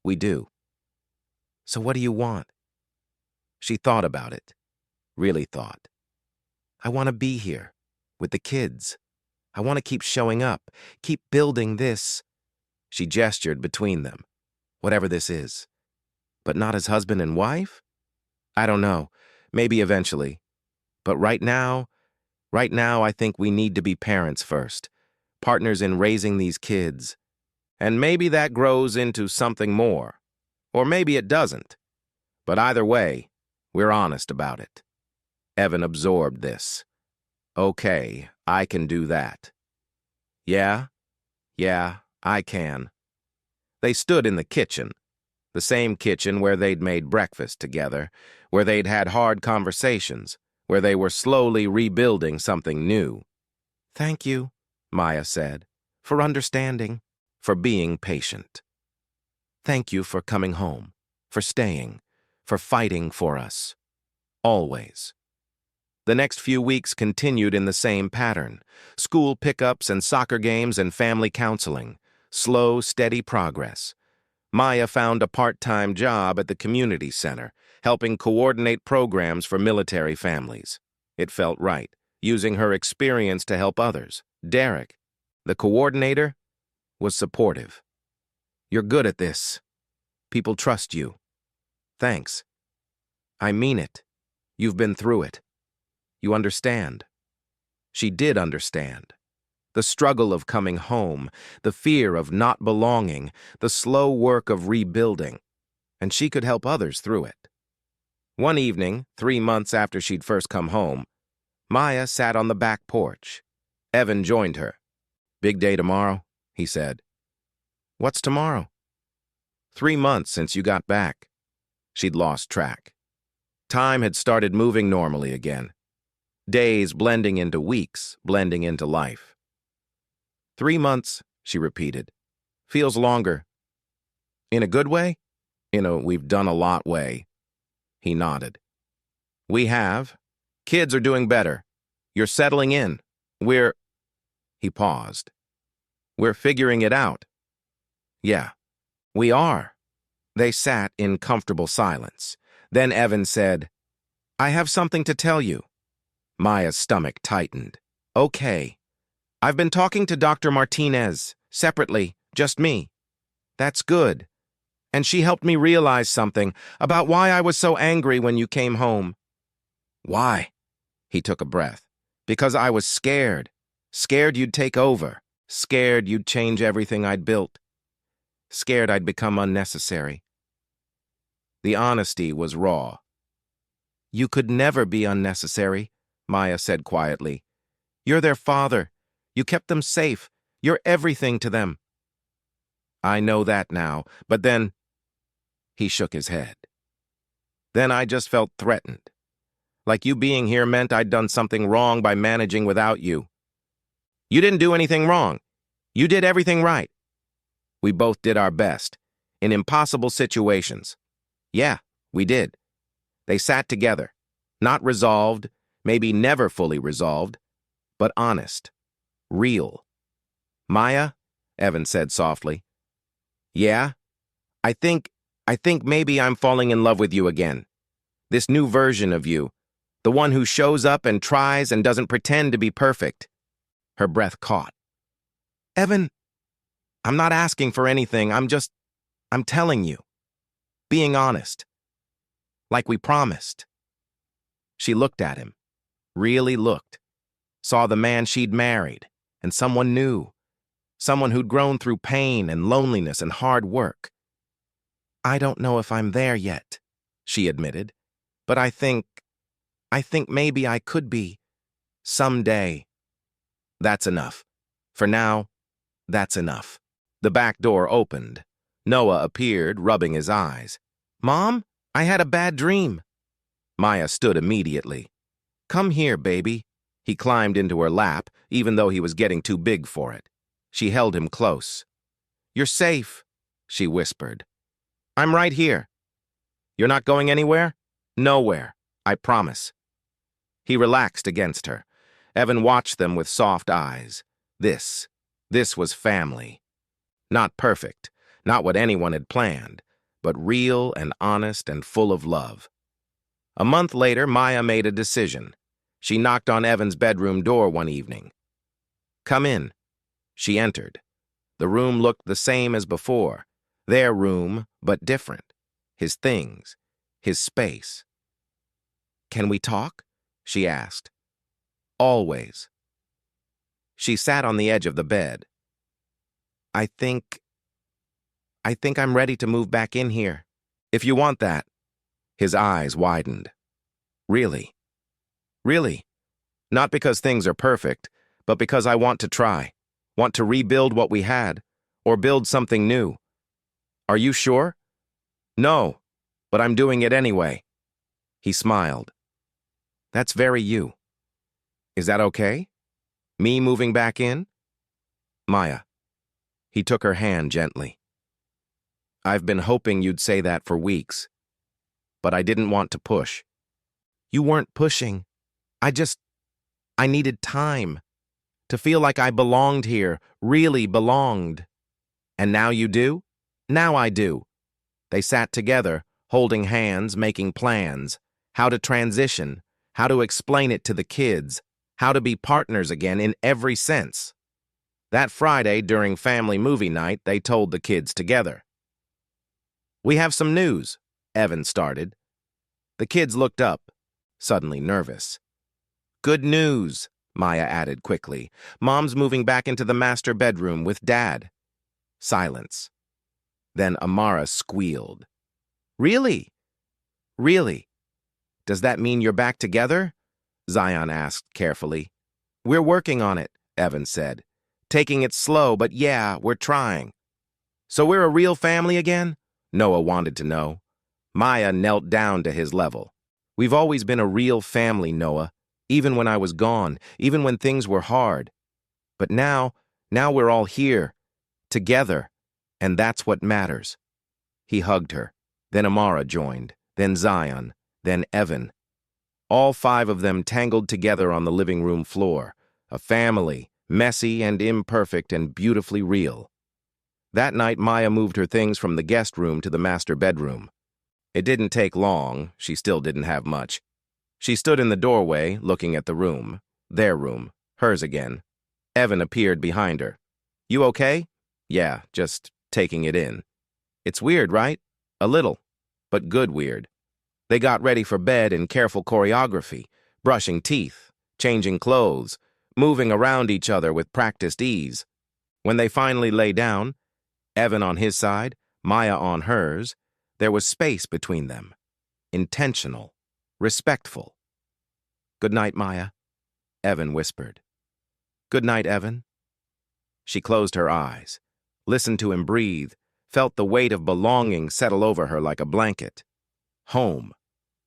We do. So what do you want? She thought about it. Really thought. I want to be here, with the kids. I want to keep showing up, keep building this. She gestured between them. Whatever this is. But not as husband and wife? I don't know. Maybe eventually. But right now, I think we need to be parents first. Partners in raising these kids. And maybe that grows into something more. Or maybe it doesn't. But either way, we're honest about it. Evan absorbed this. Okay, I can do that. Yeah, I can. They stood in the kitchen. The same kitchen where they'd made breakfast together, where they'd had hard conversations, where they were slowly rebuilding something new. Thank you, Maya said, for understanding, for being patient. Thank you for coming home, for staying, for fighting for us. Always. The next few weeks continued in the same pattern. School pickups and soccer games and family counseling. Slow, steady progress. Maya found a part-time job at the community center, helping coordinate programs for military families. It felt right, using her experience to help others. Derek, the coordinator, was supportive. "You're good at this. People trust you. Thanks. I mean it. You've been through it. You understand." She did understand. The struggle of coming home, the fear of not belonging, the slow work of rebuilding, and she could help others through it. One evening, 3 months after she'd first come home, Maya sat on the back porch. Evan joined her. "Big day tomorrow," he said. "What's tomorrow?" 3 months since you got back. She'd lost track. Time had started moving normally again. Days blending into weeks, blending into life. 3 months, she repeated. "Feels longer." "In a good way?" "In a we've done a lot way." He nodded. "We have. Kids are doing better. You're settling in. He paused. "We're figuring it out." "Yeah, we are." They sat in comfortable silence. Then Evan said, "I have something to tell you." Maya's stomach tightened. "Okay. I've been talking to Dr. Martinez, separately, just me." "That's good. And she helped me realize something about why I was so angry when you came home." "Why?" He took a breath. "Because I was scared. Scared you'd take over. Scared you'd change everything I'd built. Scared I'd become unnecessary." The honesty was raw. "You could never be unnecessary," Maya said quietly. "You're their father. You kept them safe. You're everything to them." "I know that now, but then—" He shook his head. "Then I just felt threatened. Like you being here meant I'd done something wrong by managing without you. You didn't do anything wrong. You did everything right. We both did our best, in impossible situations. Yeah, we did." They sat together, not resolved, maybe never fully resolved, but honest, real. "Maya," Evan said softly. "Yeah, I think maybe I'm falling in love with you again. This new version of you, the one who shows up and tries and doesn't pretend to be perfect." Her breath caught. "Evan, I'm not asking for anything. I'm telling you. Being honest. Like we promised." She looked at him, really looked, saw the man she'd married, and someone new, someone who'd grown through pain and loneliness and hard work. "I don't know if I'm there yet," she admitted, "but I think maybe I could be. Someday." "That's enough. For now, that's enough." The back door opened. Noah appeared, rubbing his eyes. "Mom, I had a bad dream." Maya stood immediately. "Come here, baby." He climbed into her lap, even though he was getting too big for it. She held him close. "You're safe," she whispered. "I'm right here." "You're not going anywhere?" "Nowhere. I promise." He relaxed against her. Evan watched them with soft eyes. This was family. Not perfect, not what anyone had planned, but real and honest and full of love. A month later, Maya made a decision. She knocked on Evan's bedroom door one evening. "Come in." She entered. The room looked the same as before. Their room, but different. His things, his space. "Can we talk?" she asked. "Always." She sat on the edge of the bed. I think I'm ready to move back in here. If you want that." His eyes widened. "Really? Really? Not because things are perfect, but because I want to try. Want to rebuild what we had, or build something new. Are you sure?" "No, but I'm doing it anyway." He smiled. "That's very you. Is that okay? Me moving back in?" "Maya." He took her hand gently. "I've been hoping you'd say that for weeks, but I didn't want to push." "You weren't pushing. I needed time to feel like I belonged here, really belonged." "And now you do?" "Now I do." They sat together, holding hands, making plans, how to transition, how to explain it to the kids, how to be partners again in every sense. That Friday, during family movie night, they told the kids together. "We have some news," Evan started. The kids looked up, suddenly nervous. "Good news," Maya added quickly. "Mom's moving back into the master bedroom with Dad." Silence. Then Amara squealed. "Really? Really? Does that mean you're back together?" Zion asked carefully. "We're working on it," Evan said. "Taking it slow, but yeah, we're trying." "So we're a real family again?" Noah wanted to know. Maya knelt down to his level. "We've always been a real family, Noah, even when I was gone, even when things were hard. But now we're all here, together, and that's what matters." He hugged her. Then Amara joined, then Zion, then Evan. All five of them tangled together on the living room floor, a family, messy and imperfect and beautifully real. That night, Maya moved her things from the guest room to the master bedroom. It didn't take long. She still didn't have much. She stood in the doorway, looking at the room. Their room. Hers again. Evan appeared behind her. "You okay?" "Yeah, just taking it in." "It's weird, right?" "A little, but good weird." They got ready for bed in careful choreography, brushing teeth, changing clothes, moving around each other with practiced ease. When they finally lay down, Evan on his side, Maya on hers, there was space between them. Intentional, respectful. "Good night, Maya," Evan whispered. "Good night, Evan." She closed her eyes, listened to him breathe, felt the weight of belonging settle over her like a blanket. Home.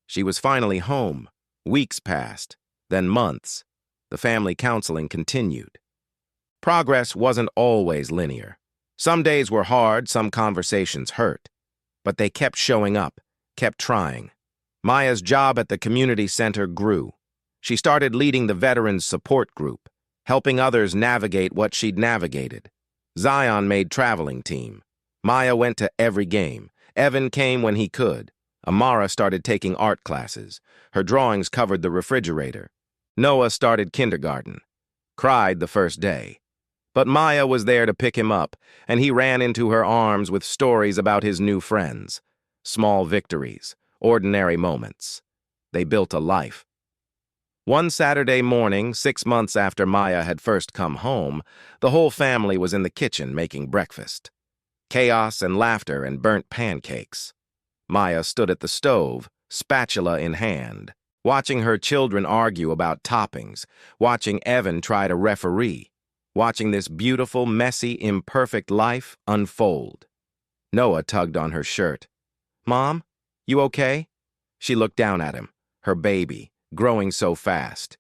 She was finally home. Weeks passed, then months. The family counseling continued. Progress wasn't always linear. Some days were hard, some conversations hurt. But they kept showing up, kept trying. Maya's job at the community center grew. She started leading the veterans support group, helping others navigate what she'd navigated. Zion made traveling team. Maya went to every game. Evan came when he could. Amara started taking art classes. Her drawings covered the refrigerator. Noah started kindergarten. Cried the first day. But Maya was there to pick him up, and he ran into her arms with stories about his new friends. Small victories, ordinary moments. They built a life. One Saturday morning, 6 months after Maya had first come home, the whole family was in the kitchen making breakfast. Chaos and laughter and burnt pancakes. Maya stood at the stove, spatula in hand, watching her children argue about toppings, watching Evan try to referee, watching this beautiful, messy, imperfect life unfold. Noah tugged on her shirt. "Mom, you okay?" She looked down at him, her baby, growing so fast.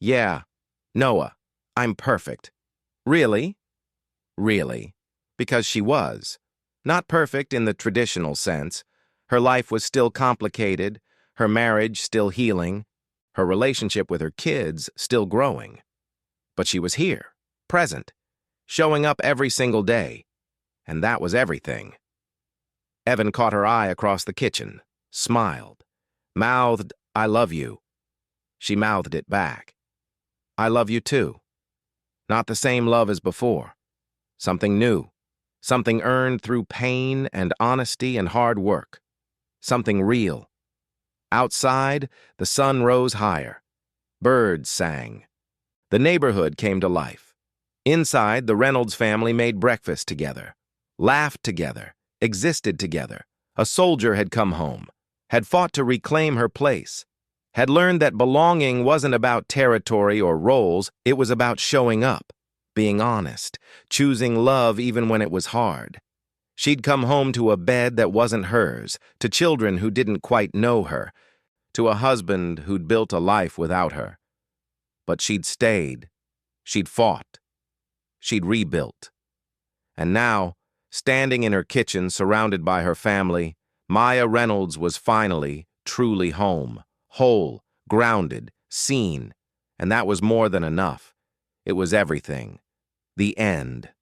"Yeah, Noah, I'm perfect." "Really?" Really. Because she was. Not perfect in the traditional sense. Her life was still complicated, her marriage still healing, her relationship with her kids still growing. But she was here, present, showing up every single day. And that was everything. Evan caught her eye across the kitchen, smiled, mouthed, "I love you." She mouthed it back. "I love you too." Not the same love as before. Something new. Something earned through pain and honesty and hard work. Something real. Outside, the sun rose higher. Birds sang. The neighborhood came to life. Inside, the Reynolds family made breakfast together, laughed together, existed together. A soldier had come home, had fought to reclaim her place, had learned that belonging wasn't about territory or roles, it was about showing up, being honest, choosing love even when it was hard. She'd come home to a bed that wasn't hers, to children who didn't quite know her, to a husband who'd built a life without her. But she'd stayed. She'd fought. She'd rebuilt. And now, standing in her kitchen surrounded by her family, Maya Reynolds was finally, truly home, whole, grounded, seen, and that was more than enough. It was everything. The end.